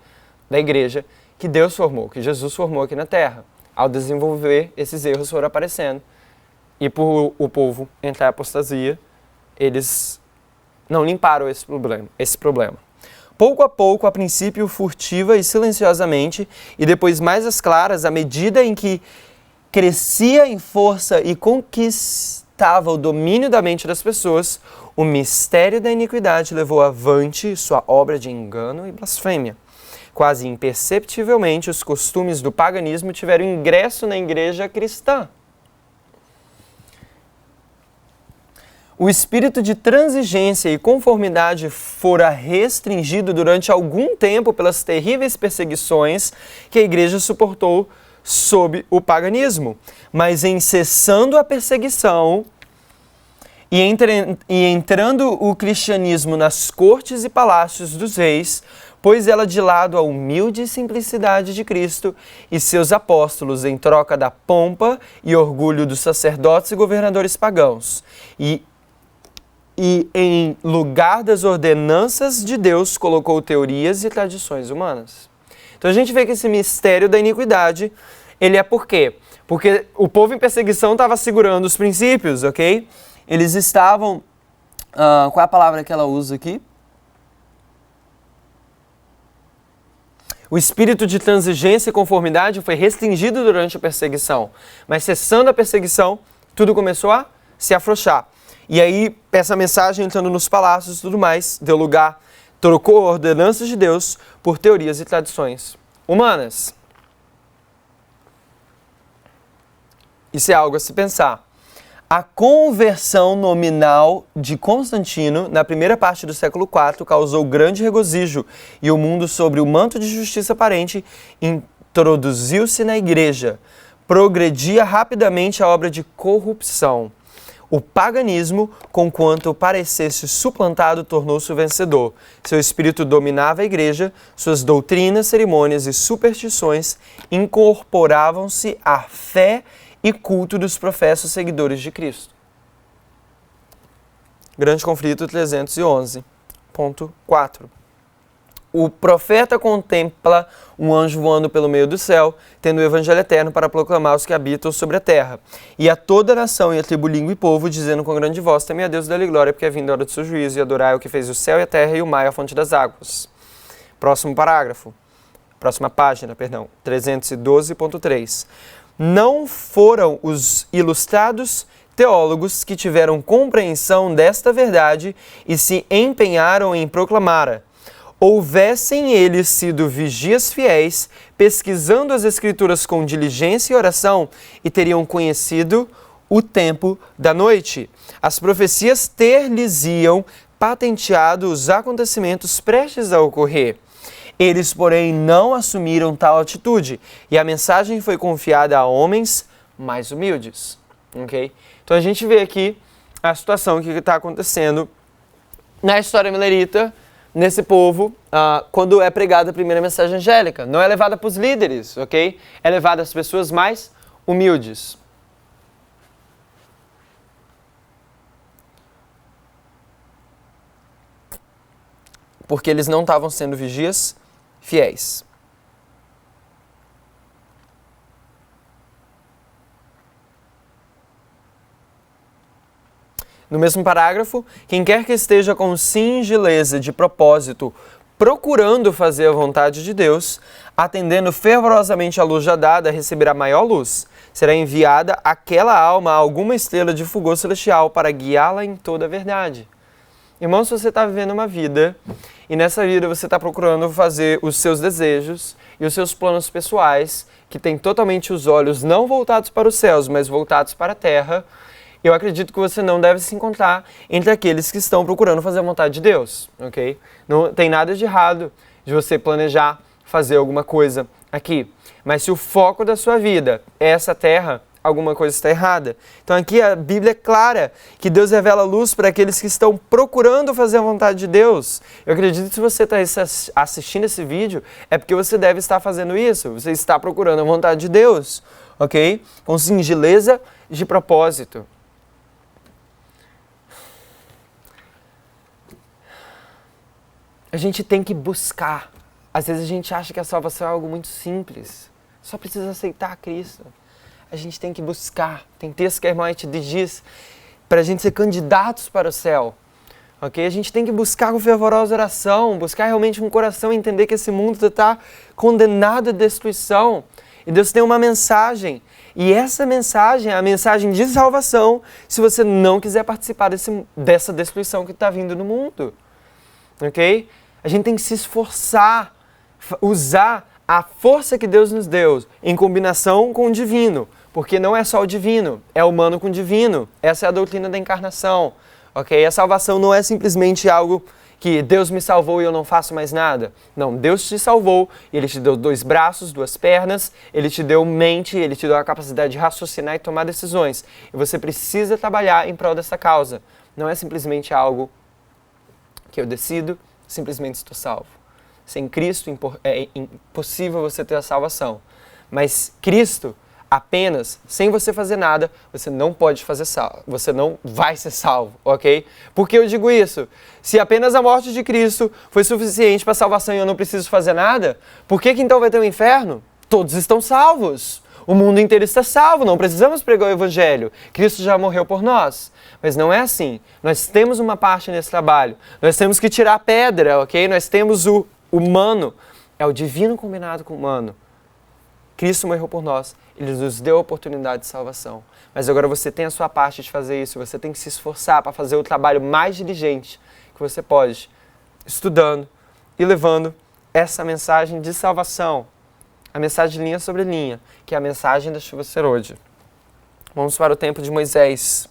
Speaker 1: Da igreja que Deus formou, que Jesus formou aqui na terra. Ao desenvolver, esses erros foram aparecendo. E por o povo entrar em apostasia, eles não limparam esse problema. Pouco a pouco, a princípio furtiva e silenciosamente, e depois mais às claras, à medida em que crescia em força e conquistava o domínio da mente das pessoas, o mistério da iniquidade levou avante sua obra de engano e blasfêmia. Quase imperceptivelmente, os costumes do paganismo tiveram ingresso na igreja cristã. o espírito de transigência e conformidade fora restringido durante algum tempo pelas terríveis perseguições que a igreja suportou sob o paganismo. Mas em cessando a perseguição e entrando o cristianismo nas cortes e palácios dos reis, pôs ela de lado a humilde simplicidade de Cristo e seus apóstolos em troca da pompa e orgulho dos sacerdotes e governadores pagãos. E em lugar das ordenanças de Deus, colocou teorias e tradições humanas. Então a gente vê que esse mistério da iniquidade, ele é por quê? Porque o povo em perseguição estava segurando os princípios, ok? Eles estavam... qual é a palavra que ela usa aqui? O espírito de transigência e conformidade foi restringido durante a perseguição. Mas cessando a perseguição, tudo começou a se afrouxar. E aí, essa mensagem entrando nos palácios e tudo mais, deu lugar, trocou ordenanças de Deus por teorias e tradições humanas. Isso é algo a se pensar. A conversão nominal de Constantino, na primeira parte do século IV, causou grande regozijo, e o mundo, sobre o manto de justiça aparente, introduziu-se na igreja. Progredia rapidamente a obra de corrupção. O paganismo, conquanto parecesse suplantado, tornou-se o vencedor. Seu espírito dominava a igreja, suas doutrinas, cerimônias e superstições incorporavam-se à fé e culto dos professos seguidores de Cristo. Grande conflito 311.4. O profeta contempla um anjo voando pelo meio do céu, tendo o evangelho eterno para proclamar aos que habitam sobre a terra. E a toda nação e a tribo, língua e povo, dizendo com grande voz: Temei a Deus e dá-lhe glória, porque é vindo a hora do seu juízo, e adorai o que fez o céu e a terra e o mar e a fonte das águas. Próxima página, 312.3. Não foram os ilustrados teólogos que tiveram compreensão desta verdade e se empenharam em proclamá-la. Houvessem eles sido vigias fiéis, pesquisando as Escrituras com diligência e oração, e teriam conhecido o tempo da noite. As profecias ter-lhes-iam patenteado os acontecimentos prestes a ocorrer. Eles, porém, não assumiram tal atitude, e a mensagem foi confiada a homens mais humildes. Okay? Então a gente vê aqui a situação que está acontecendo na história milerita, nesse povo, quando é pregada a primeira mensagem angélica. Não é levada para os líderes, ok? É levada às pessoas mais humildes. Porque eles não estavam sendo vigias fiéis. No mesmo parágrafo, quem quer que esteja com singeleza de propósito, procurando fazer a vontade de Deus, atendendo fervorosamente à luz já dada, receberá maior luz. Será enviada àquela alma alguma estrela de fulgor celestial para guiá-la em toda a verdade. Irmão, se você está vivendo uma vida, e nessa vida você está procurando fazer os seus desejos e os seus planos pessoais, que tem totalmente os olhos não voltados para os céus, mas voltados para a terra, eu acredito que você não deve se encontrar entre aqueles que estão procurando fazer a vontade de Deus, ok? Não tem nada de errado de você planejar fazer alguma coisa aqui. Mas se o foco da sua vida é essa terra, alguma coisa está errada. Então aqui a Bíblia é clara que Deus revela luz para aqueles que estão procurando fazer a vontade de Deus. Eu acredito que se você está assistindo esse vídeo, é porque você deve estar fazendo isso. Você está procurando a vontade de Deus, ok? Com singeleza de propósito. A gente tem que buscar. Às vezes a gente acha que a salvação é algo muito simples. Só precisa aceitar Cristo. A gente tem que buscar. Tem texto que a irmã Eti diz para a gente ser candidatos para o céu. Okay? A gente tem que buscar com fervorosa oração, buscar realmente um coração e entender que esse mundo está condenado à destruição. E Deus tem uma mensagem. E essa mensagem é a mensagem de salvação se você não quiser participar dessa destruição que está vindo no mundo. Ok? A gente tem que se esforçar, usar a força que Deus nos deu em combinação com o divino, porque não é só o divino, é humano com o divino. Essa é a doutrina da encarnação, ok? A salvação não é simplesmente algo que Deus me salvou e eu não faço mais nada. Não, Deus te salvou e Ele te deu 2 braços, 2 pernas, Ele te deu mente, Ele te deu a capacidade de raciocinar e tomar decisões. E você precisa trabalhar em prol dessa causa. Não é simplesmente algo que eu decido, simplesmente estou salvo. Sem Cristo é impossível você ter a salvação. Mas Cristo, apenas, sem você fazer nada, você não pode fazer salvo. Você não vai ser salvo, ok? Por que eu digo isso? Se apenas a morte de Cristo foi suficiente para a salvação e eu não preciso fazer nada, por que então vai ter um inferno? Todos estão salvos. O mundo inteiro está salvo, não precisamos pregar o Evangelho. Cristo já morreu por nós. Mas não é assim. Nós temos uma parte nesse trabalho. Nós temos que tirar a pedra, ok? Nós temos o humano. É o divino combinado com o humano. Cristo morreu por nós. Ele nos deu a oportunidade de salvação. Mas agora você tem a sua parte de fazer isso. Você tem que se esforçar para fazer o trabalho mais diligente que você pode. Estudando e levando essa mensagem de salvação. A mensagem linha sobre linha, que é a mensagem da chuva serôdia. Vamos para o tempo de Moisés.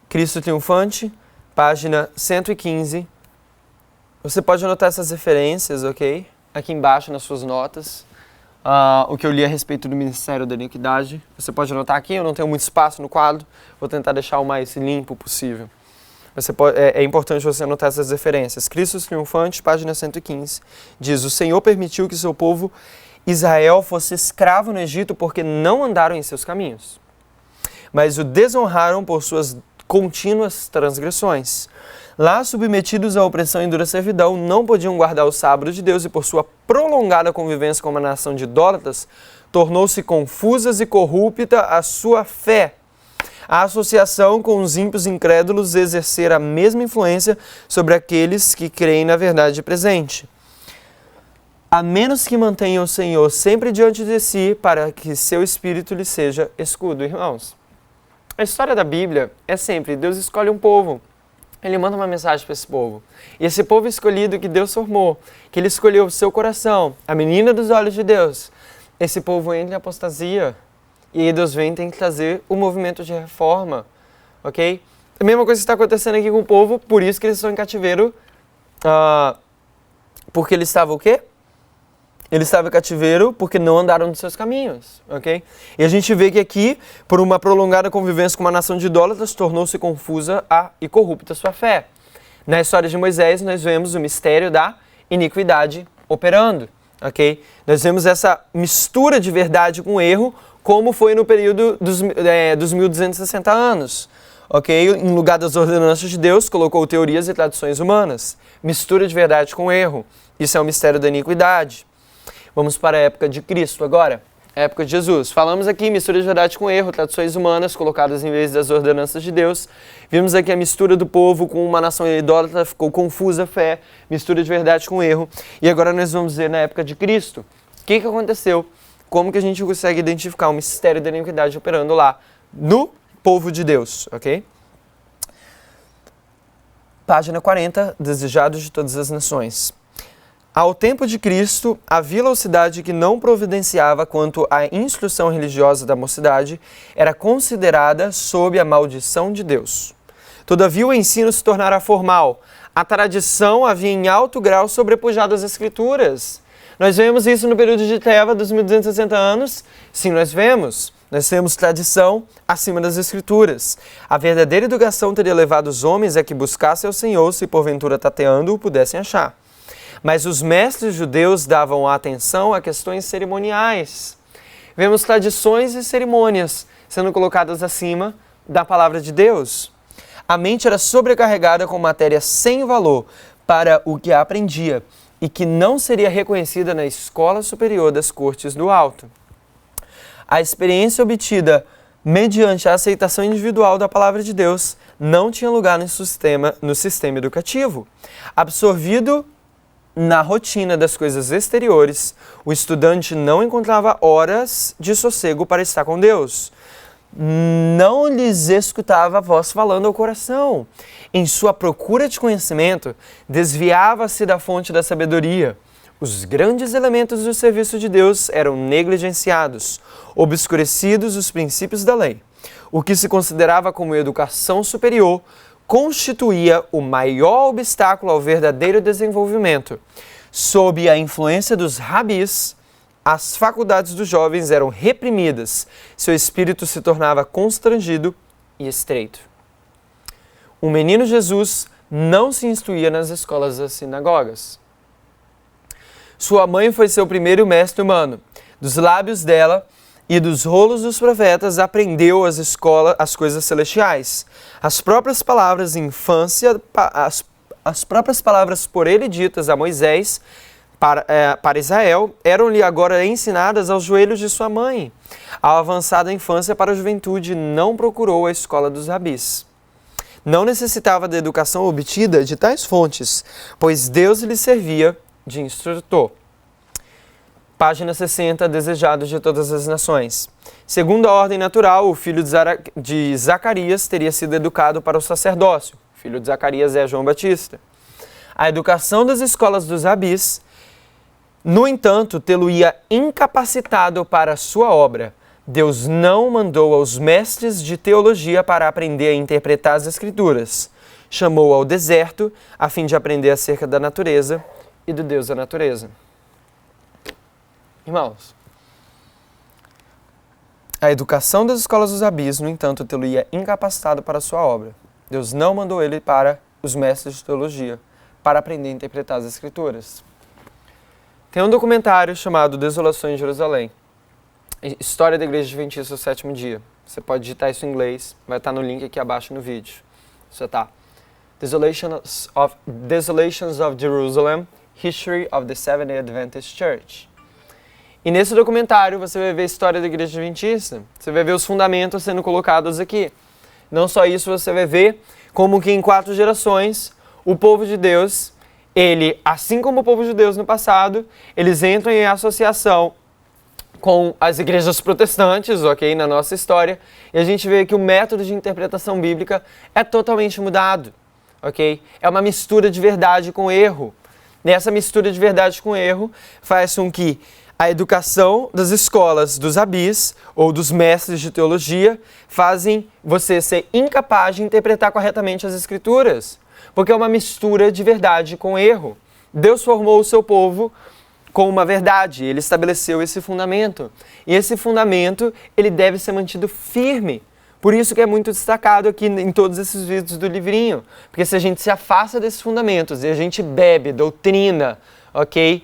Speaker 1: Cristo triunfante, página 115. Você pode anotar essas referências, ok? Aqui embaixo nas suas notas. O que eu li a respeito do Ministério da Iniquidade. Você pode anotar aqui, eu não tenho muito espaço no quadro. Vou tentar deixar o mais limpo possível. É importante você anotar essas referências. Cristo triunfante, página 115, diz: o Senhor permitiu que seu povo Israel fosse escravo no Egito porque não andaram em seus caminhos, mas o desonraram por suas contínuas transgressões. Lá, submetidos à opressão e dura servidão, não podiam guardar o sábado de Deus e por sua prolongada convivência com uma nação de idólatras, tornou-se confusas e corrupta a sua fé. A associação com os ímpios incrédulos exercer a mesma influência sobre aqueles que creem na verdade presente. A menos que mantenham o Senhor sempre diante de si, para que seu espírito lhe seja escudo. Irmãos, a história da Bíblia é sempre, Deus escolhe um povo. Ele manda uma mensagem para esse povo. E esse povo escolhido que Deus formou, que Ele escolheu o seu coração, a menina dos olhos de Deus, esse povo entra em apostasia. E aí Deus vem e tem que trazer o movimento de reforma, ok? A mesma coisa que está acontecendo aqui com o povo, por isso que eles estão em cativeiro, porque eles estavam o quê? Eles estavam em cativeiro porque não andaram nos seus caminhos, ok? E a gente vê que aqui, por uma prolongada convivência com uma nação de idólatras, tornou-se confusa e corrupta a sua fé. Na história de Moisés, nós vemos o mistério da iniquidade operando, ok? Nós vemos essa mistura de verdade com erro, como foi no período dos 1260 anos, ok? Em lugar das ordenanças de Deus, colocou teorias e tradições humanas. Mistura de verdade com erro. Isso é o mistério da iniquidade. Vamos para a época de Cristo agora, a época de Jesus. Falamos aqui mistura de verdade com erro, tradições humanas colocadas em vez das ordenanças de Deus. Vimos aqui a mistura do povo com uma nação idólatra, ficou confusa a fé, mistura de verdade com erro. E agora nós vamos ver na época de Cristo. O que aconteceu? Como que a gente consegue identificar o mistério da iniquidade operando lá no povo de Deus, ok? Página 40, Desejados de todas as nações. Ao tempo de Cristo, a vila ou cidade que não providenciava quanto à instrução religiosa da mocidade era considerada sob a maldição de Deus. Todavia o ensino se tornara formal. A tradição havia em alto grau sobrepujado as Escrituras. Nós vemos isso no período de treva dos 1260 anos? Sim, nós vemos. Nós temos tradição acima das Escrituras. A verdadeira educação teria levado os homens a que buscassem ao Senhor, se porventura tateando o pudessem achar. Mas os mestres judeus davam atenção a questões cerimoniais. Vemos tradições e cerimônias sendo colocadas acima da palavra de Deus. A mente era sobrecarregada com matéria sem valor para o que a aprendia e que não seria reconhecida na escola superior das cortes do alto. A experiência obtida mediante a aceitação individual da palavra de Deus não tinha lugar no sistema educativo. Absorvido na rotina das coisas exteriores, o estudante não encontrava horas de sossego para estar com Deus. Não lhes escutava a voz falando ao coração. Em sua procura de conhecimento, desviava-se da fonte da sabedoria. Os grandes elementos do serviço de Deus eram negligenciados, obscurecidos os princípios da lei. o que se considerava como educação superior, constituía o maior obstáculo ao verdadeiro desenvolvimento. Sob a influência dos rabis, as faculdades dos jovens eram reprimidas, seu espírito se tornava constrangido e estreito. O menino Jesus não se instruía nas escolas das sinagogas. Sua mãe foi seu primeiro mestre humano. Dos lábios dela e dos rolos dos profetas aprendeu as coisas celestiais. As próprias palavras as próprias palavras por ele ditas a Moisés para Israel eram-lhe agora ensinadas aos joelhos de sua mãe. Ao avançar da infância para a juventude, não procurou a escola dos rabis. Não necessitava da educação obtida de tais fontes, pois Deus lhe servia de instrutor. Página 60, Desejados de todas as nações. Segundo a ordem natural, o filho de Zacarias teria sido educado para o sacerdócio. O filho de Zacarias é João Batista. A educação das escolas dos rabis, no entanto, tê-lo-ia incapacitado para a sua obra. Deus não mandou aos mestres de teologia para aprender a interpretar as Escrituras. Chamou ao deserto a fim de aprender acerca da natureza e do Deus da natureza. Irmãos, a educação das escolas dos rabis, no entanto, tê-lo-ia incapacitado para a sua obra. Deus não mandou ele para os mestres de teologia para aprender a interpretar as Escrituras. Tem um documentário chamado Desolações de Jerusalém, História da Igreja Adventista do Sétimo Dia. Você pode digitar isso em inglês, vai estar no link aqui abaixo no vídeo. Isso está. Desolations of Jerusalem, History of the Seventh-day Adventist Church. E nesse documentário você vai ver a história da Igreja Adventista, você vai ver os fundamentos sendo colocados aqui. Não só isso, você vai ver como que em 4 gerações o povo de Deus, ele, assim como o povo de Deus no passado, eles entram em associação com as igrejas protestantes, ok, na nossa história, e a gente vê que o método de interpretação bíblica é totalmente mudado, ok? É uma mistura de verdade com erro. E essa mistura de verdade com erro faz com que a educação das escolas dos rabis ou dos mestres de teologia fazem você ser incapaz de interpretar corretamente as Escrituras, porque é uma mistura de verdade com erro. Deus formou o seu povo com uma verdade, ele estabeleceu esse fundamento. E esse fundamento, ele deve ser mantido firme. Por isso que é muito destacado aqui em todos esses vídeos do livrinho. Porque se a gente se afasta desses fundamentos e a gente bebe doutrina, ok,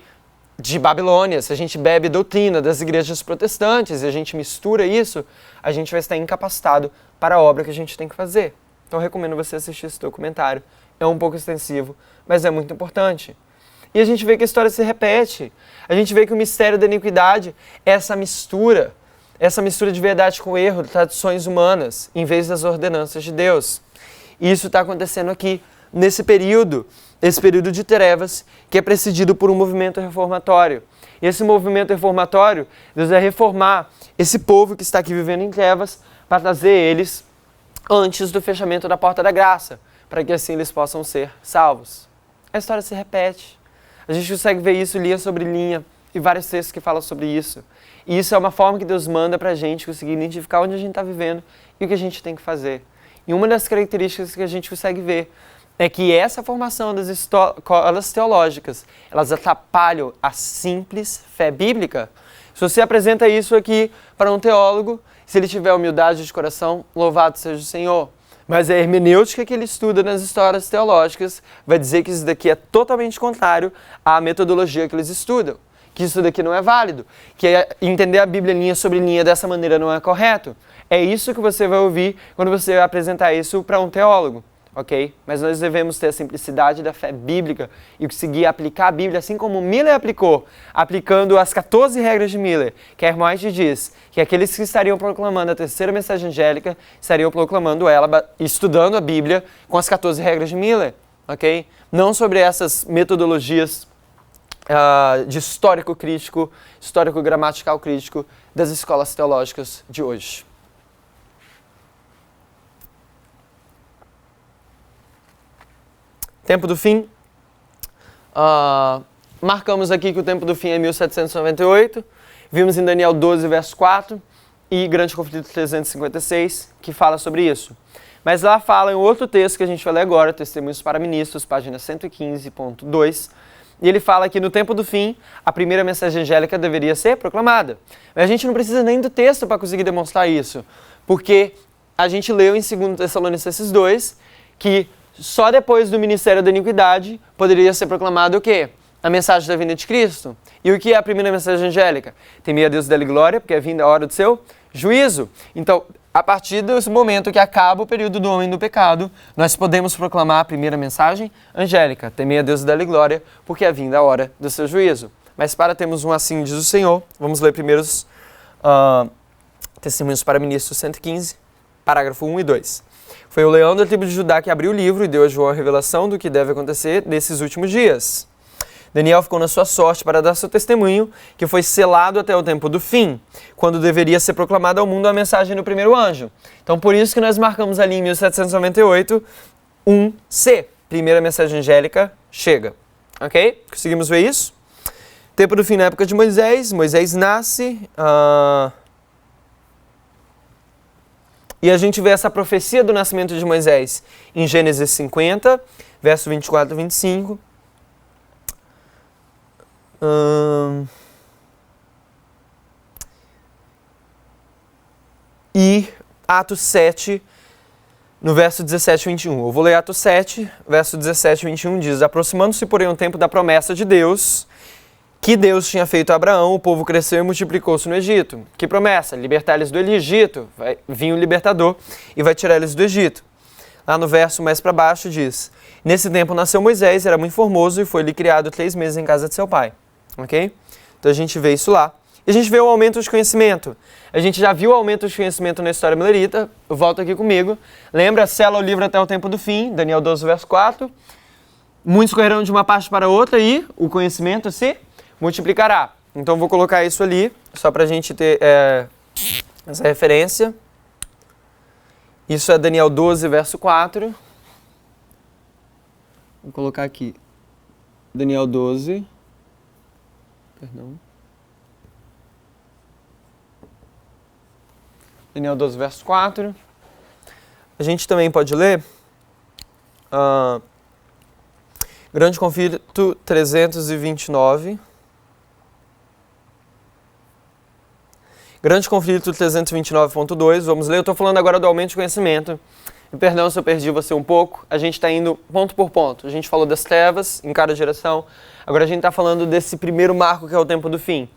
Speaker 1: de Babilônia, se a gente bebe doutrina das igrejas protestantes e a gente mistura isso, a gente vai estar incapacitado para a obra que a gente tem que fazer. Então eu recomendo você assistir esse documentário. É um pouco extensivo, mas é muito importante. E a gente vê que a história se repete. A gente vê que o mistério da iniquidade é essa mistura de verdade com erro, de tradições humanas, em vez das ordenanças de Deus. E isso está acontecendo aqui, nesse período, esse período de trevas, que é precedido por um movimento reformatório. E esse movimento reformatório, Deus vai reformar esse povo que está aqui vivendo em trevas, para trazer eles antes do fechamento da porta da graça, para que assim eles possam ser salvos. A história se repete. A gente consegue ver isso linha sobre linha, e vários textos que falam sobre isso. E isso é uma forma que Deus manda para a gente conseguir identificar onde a gente está vivendo e o que a gente tem que fazer. E uma das características que a gente consegue ver é que essa formação das escolas teológicas, elas atrapalham a simples fé bíblica. Se você apresenta isso aqui para um teólogo, se ele tiver humildade de coração, louvado seja o Senhor. Mas a hermenêutica que ele estuda nas histórias teológicas vai dizer que isso daqui é totalmente contrário à metodologia que eles estudam. Que isso daqui não é válido. Que entender a Bíblia linha sobre linha dessa maneira não é correto. É isso que você vai ouvir quando você vai apresentar isso para um teólogo. Ok? Mas nós devemos ter a simplicidade da fé bíblica e conseguir aplicar a Bíblia assim como Miller aplicou, aplicando as 14 regras de Miller, que a irmã White diz que aqueles que estariam proclamando a terceira mensagem angélica estariam proclamando ela, estudando a Bíblia com as 14 regras de Miller, ok? Não sobre essas metodologias de histórico crítico, histórico gramatical crítico das escolas teológicas de hoje. Tempo do fim. Marcamos aqui que o tempo do fim é 1798. Vimos em Daniel 12, verso 4. e Grande Conflito 356, que fala sobre isso. Mas lá fala em outro texto que a gente vai ler agora, Testemunhos para Ministros, página 115.2, e ele fala que no tempo do fim, a primeira mensagem angélica deveria ser proclamada. Mas a gente não precisa nem do texto para conseguir demonstrar isso, porque a gente leu em 2 Tessalonicenses 2 que só depois do ministério da iniquidade poderia ser proclamado o quê? A mensagem da vinda de Cristo. E o que é a primeira mensagem angélica? Temei a Deus e dá-lhe glória, porque é vinda a hora do seu juízo. Então, a partir desse momento que acaba o período do homem do pecado, nós podemos proclamar a primeira mensagem angélica. Temei a Deus e dá-lhe glória, porque é vinda a hora do seu juízo. Mas para termos um assim diz o Senhor, vamos ler primeiro os Testemunhos para Ministros 115, parágrafo 1 e 2. Foi o leão da tribo de Judá que abriu o livro e deu a João a revelação do que deve acontecer nesses últimos dias. Daniel ficou na sua sorte para dar seu testemunho, que foi selado até o tempo do fim, quando deveria ser proclamada ao mundo a mensagem do primeiro anjo. Então, por isso que nós marcamos ali em 1798, 1C, primeira mensagem angélica chega. Ok? Conseguimos ver isso? Tempo do fim na época de Moisés. Moisés nasce. E a gente vê essa profecia do nascimento de Moisés em Gênesis 50, verso 24 e 25. E Atos 7, no verso 17 e 21. Eu vou ler Atos 7, verso 17 e 21, diz: aproximando-se, porém, o tempo da promessa de Deus, que Deus tinha feito a Abraão, o povo cresceu e multiplicou-se no Egito. Que promessa? Libertar eles do Egito. Vai vir o libertador e vai tirar eles do Egito. Lá no verso mais para baixo diz: nesse tempo nasceu Moisés, era muito formoso e foi-lhe criado 3 meses em casa de seu pai. Ok? Então a gente vê isso lá. E a gente vê o aumento de conhecimento. A gente já viu o aumento de conhecimento na história milerita. Volta aqui comigo. Lembra? Sela o livro até o tempo do fim. Daniel 12, verso 4. Muitos correrão de uma parte para outra e o conhecimento se multiplicará. Então vou colocar isso ali, só para a gente ter essa referência. Isso é Daniel 12, verso 4. Vou colocar aqui. Daniel 12. Perdão. Daniel 12, verso 4. A gente também pode ler Grande Conflito 329. Grande Conflito 329.2. Vamos ler. Eu estou falando agora do aumento de conhecimento. Me perdão se eu perdi você um pouco. A gente está indo ponto por ponto. A gente falou das trevas em cada geração. Agora a gente está falando desse primeiro marco que é o tempo do fim.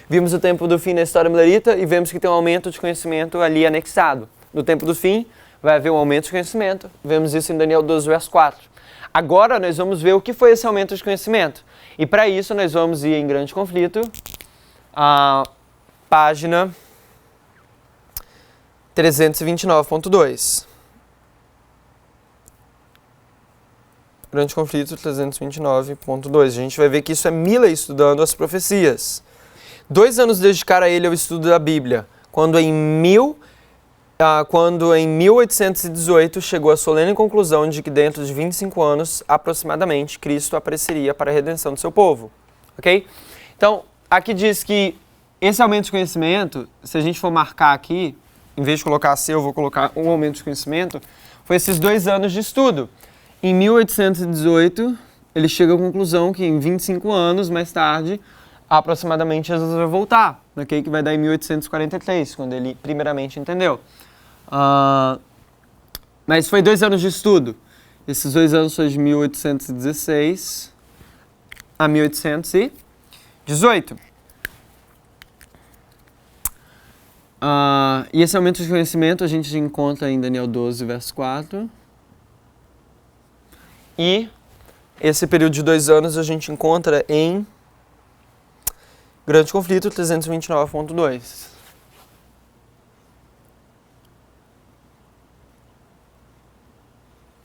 Speaker 1: Vimos o tempo do fim na história milerita e vemos que tem um aumento de conhecimento ali anexado. No tempo do fim vai haver um aumento de conhecimento. Vemos isso em Daniel 12, verso 4. Agora nós vamos ver o que foi esse aumento de conhecimento. E para isso nós vamos ir em Grande Conflito, a página 329.2. Grande Conflito 329.2. A gente vai ver que isso é Miller estudando as profecias. 2 anos dedicar a ele ao estudo da Bíblia, quando em 1818 chegou à solene conclusão de que dentro de 25 anos, aproximadamente, Cristo apareceria para a redenção do seu povo. Ok? Então, aqui diz que esse aumento de conhecimento, se a gente for marcar aqui, em vez de colocar C, eu vou colocar um aumento de conhecimento, foi esses 2 anos de estudo. Em 1818, ele chega à conclusão que em 25 anos mais tarde, aproximadamente Jesus vai voltar, okay? Que vai dar em 1843, quando ele primeiramente entendeu. Mas foi 2 anos de estudo. Esses 2 anos foi de 1816 a 1818. E esse aumento de conhecimento a gente encontra em Daniel 12, verso 4. E esse período de 2 anos a gente encontra em Grande Conflito 329.2.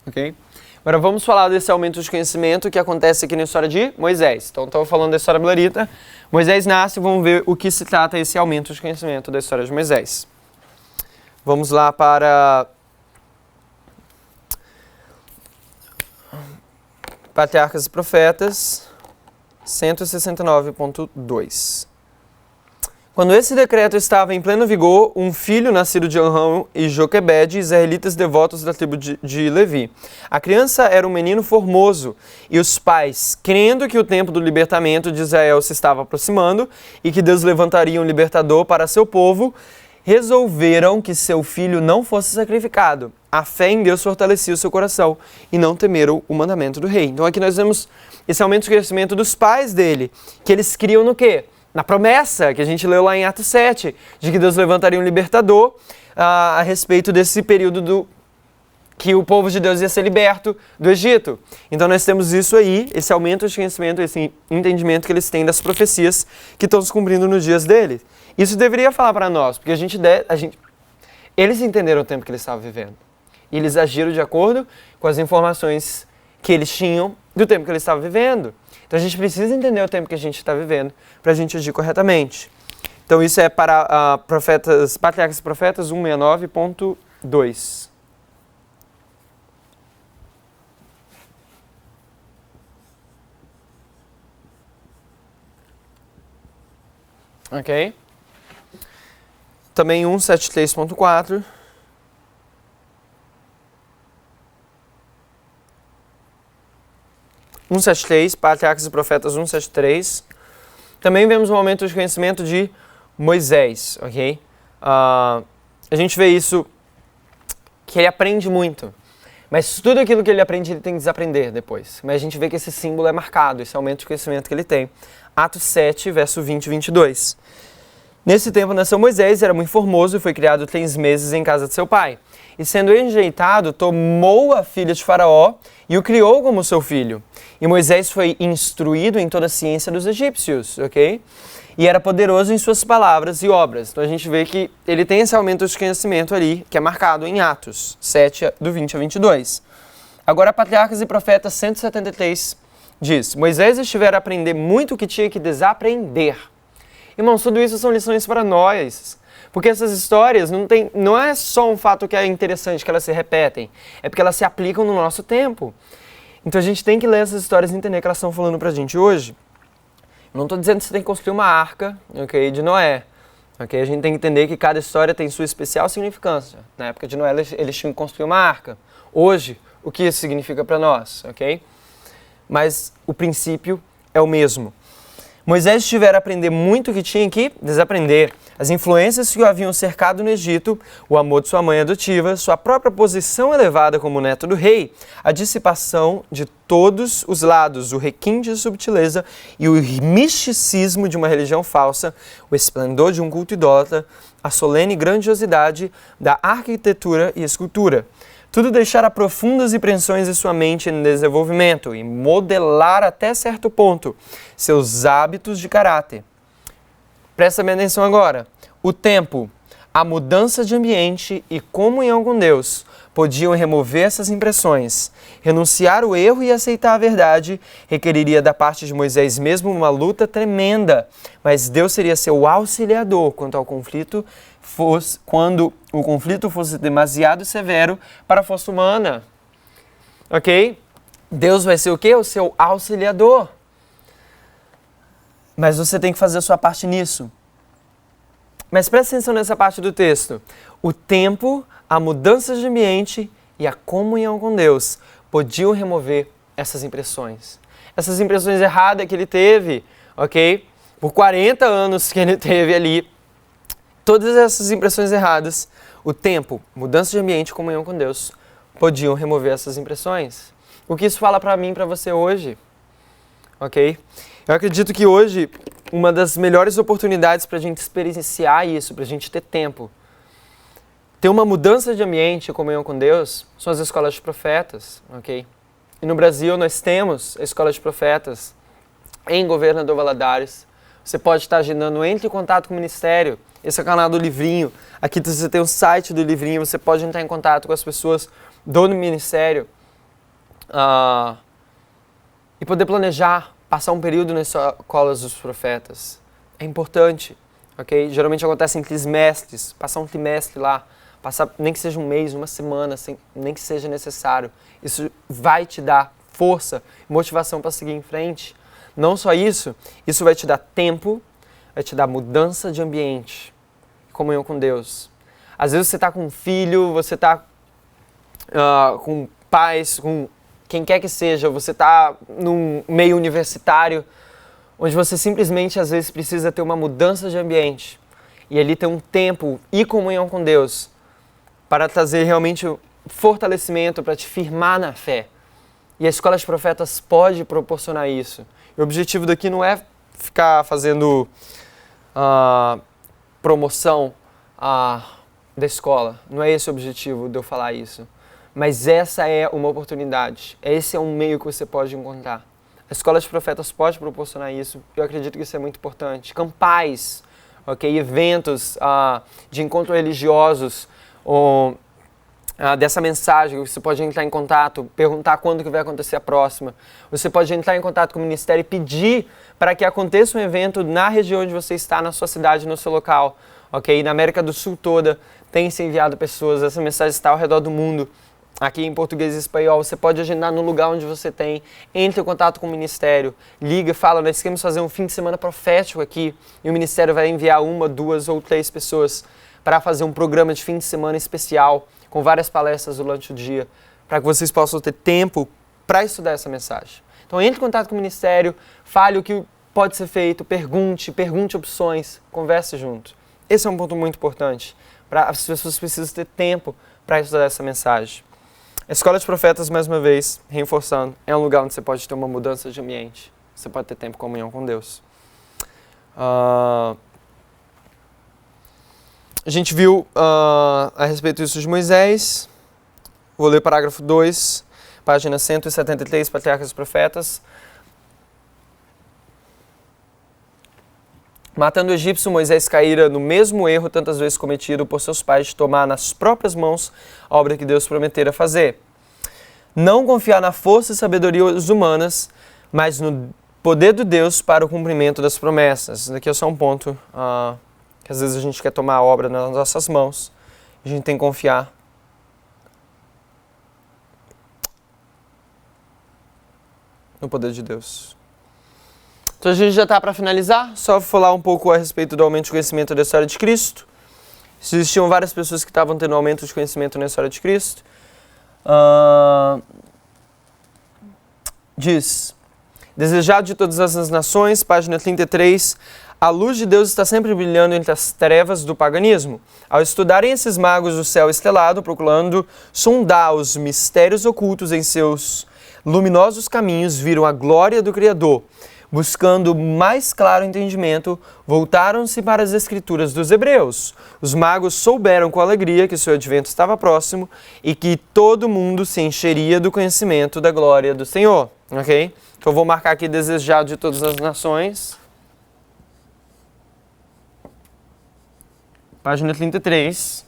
Speaker 1: Ok? Agora vamos falar desse aumento de conhecimento que acontece aqui na história de Moisés. Então, estava falando da história milerita. Moisés nasce, vamos ver o que se trata esse aumento de conhecimento da história de Moisés. Vamos lá para Patriarcas e Profetas, 169.2. Quando esse decreto estava em pleno vigor, um filho nascido de Anrão e Joquebede, israelitas devotos da tribo de Levi. A criança era um menino formoso, e os pais, crendo que o tempo do libertamento de Israel se estava aproximando e que Deus levantaria um libertador para seu povo, resolveram que seu filho não fosse sacrificado. A fé em Deus fortalecia o seu coração e não temeram o mandamento do rei. Então aqui nós vemos esse aumento de crescimento dos pais dele, que eles criam no quê? Na promessa que a gente leu lá em Atos 7, de que Deus levantaria um libertador a respeito desse período que o povo de Deus ia ser liberto do Egito. Então nós temos isso aí, esse aumento de conhecimento, esse entendimento que eles têm das profecias que estão se cumprindo nos dias deles. Isso deveria falar para nós, porque eles entenderam o tempo que eles estavam vivendo. E eles agiram de acordo com as informações que eles tinham do tempo que eles estavam vivendo. Então a gente precisa entender o tempo que a gente está vivendo para a gente agir corretamente. Então isso é para Patriarcas e Profetas 169.2. Ok? Também 173.4. Patriarcas e Profetas 173. Também vemos um aumento de conhecimento de Moisés, ok? A gente vê isso, que ele aprende muito. Mas tudo aquilo que ele aprende, ele tem que desaprender depois. Mas a gente vê que esse símbolo é marcado, esse aumento de conhecimento que ele tem. Atos 7, verso 20 e 22. Nesse tempo nasceu Moisés, era muito formoso e foi criado 3 meses em casa de seu pai. E sendo enjeitado, tomou a filha de Faraó e o criou como seu filho. E Moisés foi instruído em toda a ciência dos egípcios, ok? E era poderoso em suas palavras e obras. Então a gente vê que ele tem esse aumento de conhecimento ali, que é marcado em Atos 7, do 20 a 22. Agora, Patriarcas e Profetas 173 diz: Moisés estivera a aprender muito o que tinha que desaprender. Irmãos, tudo isso são lições para nós. Porque essas histórias não é só um fato que é interessante que elas se repetem, é porque elas se aplicam no nosso tempo. Então a gente tem que ler essas histórias e entender que elas estão falando pra gente hoje. Eu não estou dizendo que você tem que construir uma arca, ok, de Noé. Okay? A gente tem que entender que cada história tem sua especial significância. Na época de Noé eles tinham que construir uma arca. Hoje, o que isso significa para nós, ok? Mas o princípio é o mesmo. Moisés estivera a aprender muito o que tinha que desaprender. As influências que o haviam cercado no Egito, o amor de sua mãe adotiva, sua própria posição elevada como neto do rei, a dissipação de todos os lados, o requinte de subtileza e o misticismo de uma religião falsa, o esplendor de um culto idólatra, a solene grandiosidade da arquitetura e escultura. Tudo deixara profundas impressões em sua mente em desenvolvimento e modelar até certo ponto seus hábitos de caráter. Presta bem atenção agora. O tempo, a mudança de ambiente e comunhão com Deus podiam remover essas impressões. Renunciar ao erro e aceitar a verdade requeriria da parte de Moisés mesmo uma luta tremenda, mas Deus seria seu auxiliador quando o conflito fosse demasiado severo para a força humana. Ok? Deus vai ser o quê? O seu auxiliador. Mas você tem que fazer a sua parte nisso. Mas presta atenção nessa parte do texto. O tempo, a mudança de ambiente e a comunhão com Deus podiam remover essas impressões. Essas impressões erradas que ele teve, ok? Por 40 anos que ele teve ali, todas essas impressões erradas, o tempo, mudança de ambiente e comunhão com Deus podiam remover essas impressões. O que isso fala para mim e para você hoje? Ok? Eu acredito que hoje, uma das melhores oportunidades para a gente experienciar isso, para a gente ter tempo, ter uma mudança de ambiente e comunhão com Deus, são as escolas de profetas, ok? E no Brasil nós temos a escola de profetas em Governador Valadares. Você pode estar agendando, entre em contato com o ministério. Esse é o canal do Livrinho. Aqui você tem o site do Livrinho, você pode entrar em contato com as pessoas do ministério e poder planejar, passar um período nas escolas dos profetas. É importante, ok? Geralmente acontece em trimestres, passar um trimestre lá, passar nem que seja um mês, uma semana, nem que seja necessário. Isso vai te dar força, motivação para seguir em frente. Não só isso, isso vai te dar tempo, vai te dar mudança de ambiente, comunhão com Deus. Às vezes você está com um filho, você está com pais, com quem quer que seja, você está num meio universitário, onde você simplesmente às vezes precisa ter uma mudança de ambiente e ali ter um tempo e comunhão com Deus para trazer realmente fortalecimento, para te firmar na fé. E a Escola de Profetas pode proporcionar isso. E o objetivo daqui não é ficar fazendo promoção da escola. Não é esse o objetivo de eu falar isso. Mas essa é uma oportunidade. Esse é um meio que você pode encontrar. A Escola de Profetas pode proporcionar isso. Eu acredito que isso é muito importante. Campais, okay? Eventos de encontros religiosos, dessa mensagem, você pode entrar em contato, perguntar quando que vai acontecer a próxima. Você pode entrar em contato com o Ministério e pedir para que aconteça um evento na região onde você está, na sua cidade, no seu local. Okay? Na América do Sul toda tem se enviado pessoas, essa mensagem está ao redor do mundo. Aqui em português e espanhol, você pode agendar no lugar onde você tem, entre em contato com o Ministério, liga, fala, nós queremos fazer um fim de semana profético aqui, e o Ministério vai enviar 1, 2 ou 3 pessoas para fazer um programa de fim de semana especial, com várias palestras durante o dia, para que vocês possam ter tempo para estudar essa mensagem. Então entre em contato com o Ministério, fale o que pode ser feito, pergunte opções, converse junto. Esse é um ponto muito importante, as pessoas precisam ter tempo para estudar essa mensagem. A Escola de Profetas, mais uma vez, reforçando, é um lugar onde você pode ter uma mudança de ambiente. Você pode ter tempo de comunhão com Deus. A gente viu a respeito disso de Moisés. Vou ler o parágrafo 2, página 173, Patriarcas e Profetas. Matando o egípcio, Moisés caíra no mesmo erro tantas vezes cometido por seus pais de tomar nas próprias mãos a obra que Deus prometera fazer. Não confiar na força e sabedoria humanas, mas no poder de Deus para o cumprimento das promessas. Isso daqui é só um ponto que às vezes a gente quer tomar a obra nas nossas mãos. A gente tem que confiar no poder de Deus. Então a gente já está para finalizar, só falar um pouco a respeito do aumento de conhecimento da história de Cristo. Existiam várias pessoas que estavam tendo aumento de conhecimento na história de Cristo. Diz, desejado de todas as nações, página 33, a luz de Deus está sempre brilhando entre as trevas do paganismo. Ao estudarem esses magos do céu estelado, procurando sondar os mistérios ocultos em seus luminosos caminhos, viram a glória do Criador. Buscando mais claro entendimento, voltaram-se para as escrituras dos hebreus. Os magos souberam com alegria que seu advento estava próximo e que todo mundo se encheria do conhecimento da glória do Senhor. Ok? Então eu vou marcar aqui desejado de todas as nações. Página 33.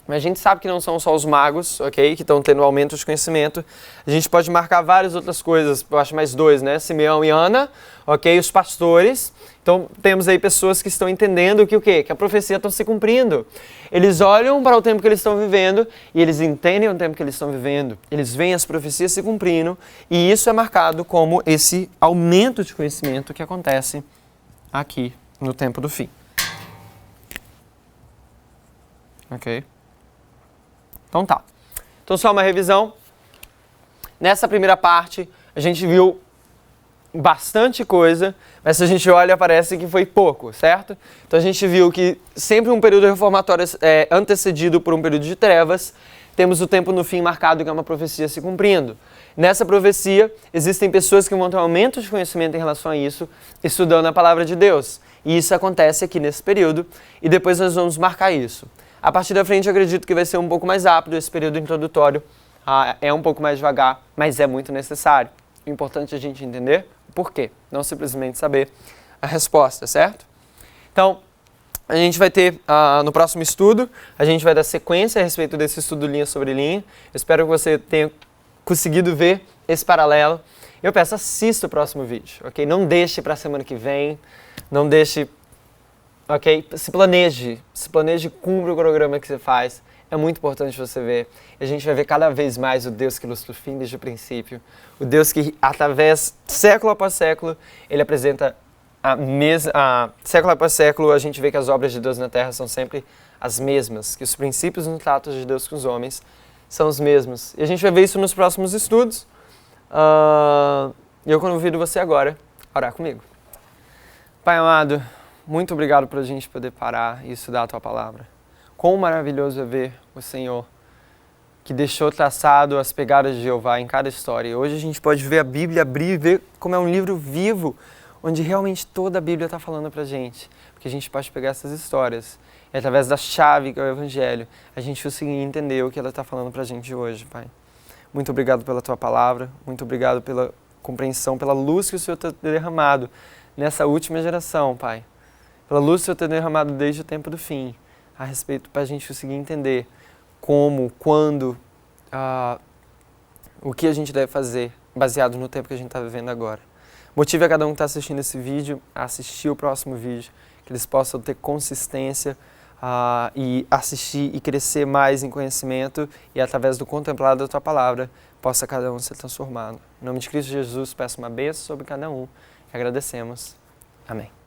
Speaker 1: Mas a gente sabe que não são só os magos, ok, que estão tendo aumento de conhecimento. A gente pode marcar várias outras coisas, eu acho mais 2, né? Simeão e Ana, ok, os pastores. Então temos aí pessoas que estão entendendo que o quê? Que a profecia está se cumprindo. Eles olham para o tempo que eles estão vivendo e eles entendem o tempo que eles estão vivendo. Eles veem as profecias se cumprindo e isso é marcado como esse aumento de conhecimento que acontece aqui no tempo do fim. Ok? Então tá. Então só uma revisão. Nessa primeira parte a gente viu bastante coisa, mas se a gente olha parece que foi pouco, certo? Então a gente viu que sempre um período reformatório é antecedido por um período de trevas. Temos o tempo no fim marcado que é uma profecia se cumprindo. Nessa profecia existem pessoas que vão ter um aumento de conhecimento em relação a isso, estudando a palavra de Deus. E isso acontece aqui nesse período e depois nós vamos marcar isso. A partir da frente eu acredito que vai ser um pouco mais rápido, esse período introdutório é um pouco mais devagar, mas é muito necessário. O importante é a gente entender o porquê, não simplesmente saber a resposta, certo? Então, a gente vai ter no próximo estudo, a gente vai dar sequência a respeito desse estudo linha sobre linha. Eu espero que você tenha conseguido ver esse paralelo. Eu peço, assista o próximo vídeo, ok? Não deixe para a semana que vem, não deixe... Ok? Se planeje, cumpra o programa que você faz. É muito importante você ver. A gente vai ver cada vez mais o Deus que ilustra o fim desde o princípio. O Deus que, através, século após século, ele apresenta século após século, a gente vê que as obras de Deus na Terra são sempre as mesmas, que os princípios no trato de Deus com os homens são os mesmos. E a gente vai ver isso nos próximos estudos. E eu convido você agora a orar comigo. Pai amado, muito obrigado por a gente poder parar e estudar a Tua Palavra. Quão maravilhoso é ver o Senhor que deixou traçado as pegadas de Jeová em cada história. E hoje a gente pode ver a Bíblia abrir e ver como é um livro vivo, onde realmente toda a Bíblia está falando pra gente. Porque a gente pode pegar essas histórias e através da chave que é o Evangelho, a gente conseguir entender o que ela está falando pra gente hoje, Pai. Muito obrigado pela Tua Palavra, muito obrigado pela compreensão, pela luz que o Senhor tem derramado nessa última geração, Pai. Pela luz que o Senhor tem derramado desde o tempo do fim, a respeito para a gente conseguir entender como, quando, o que a gente deve fazer baseado no tempo que a gente está vivendo agora. Motive a cada um que está assistindo esse vídeo a assistir o próximo vídeo, que eles possam ter consistência e assistir e crescer mais em conhecimento e através do contemplado da Tua Palavra possa cada um ser transformado. Em nome de Cristo Jesus, peço uma bênção sobre cada um e agradecemos. Amém.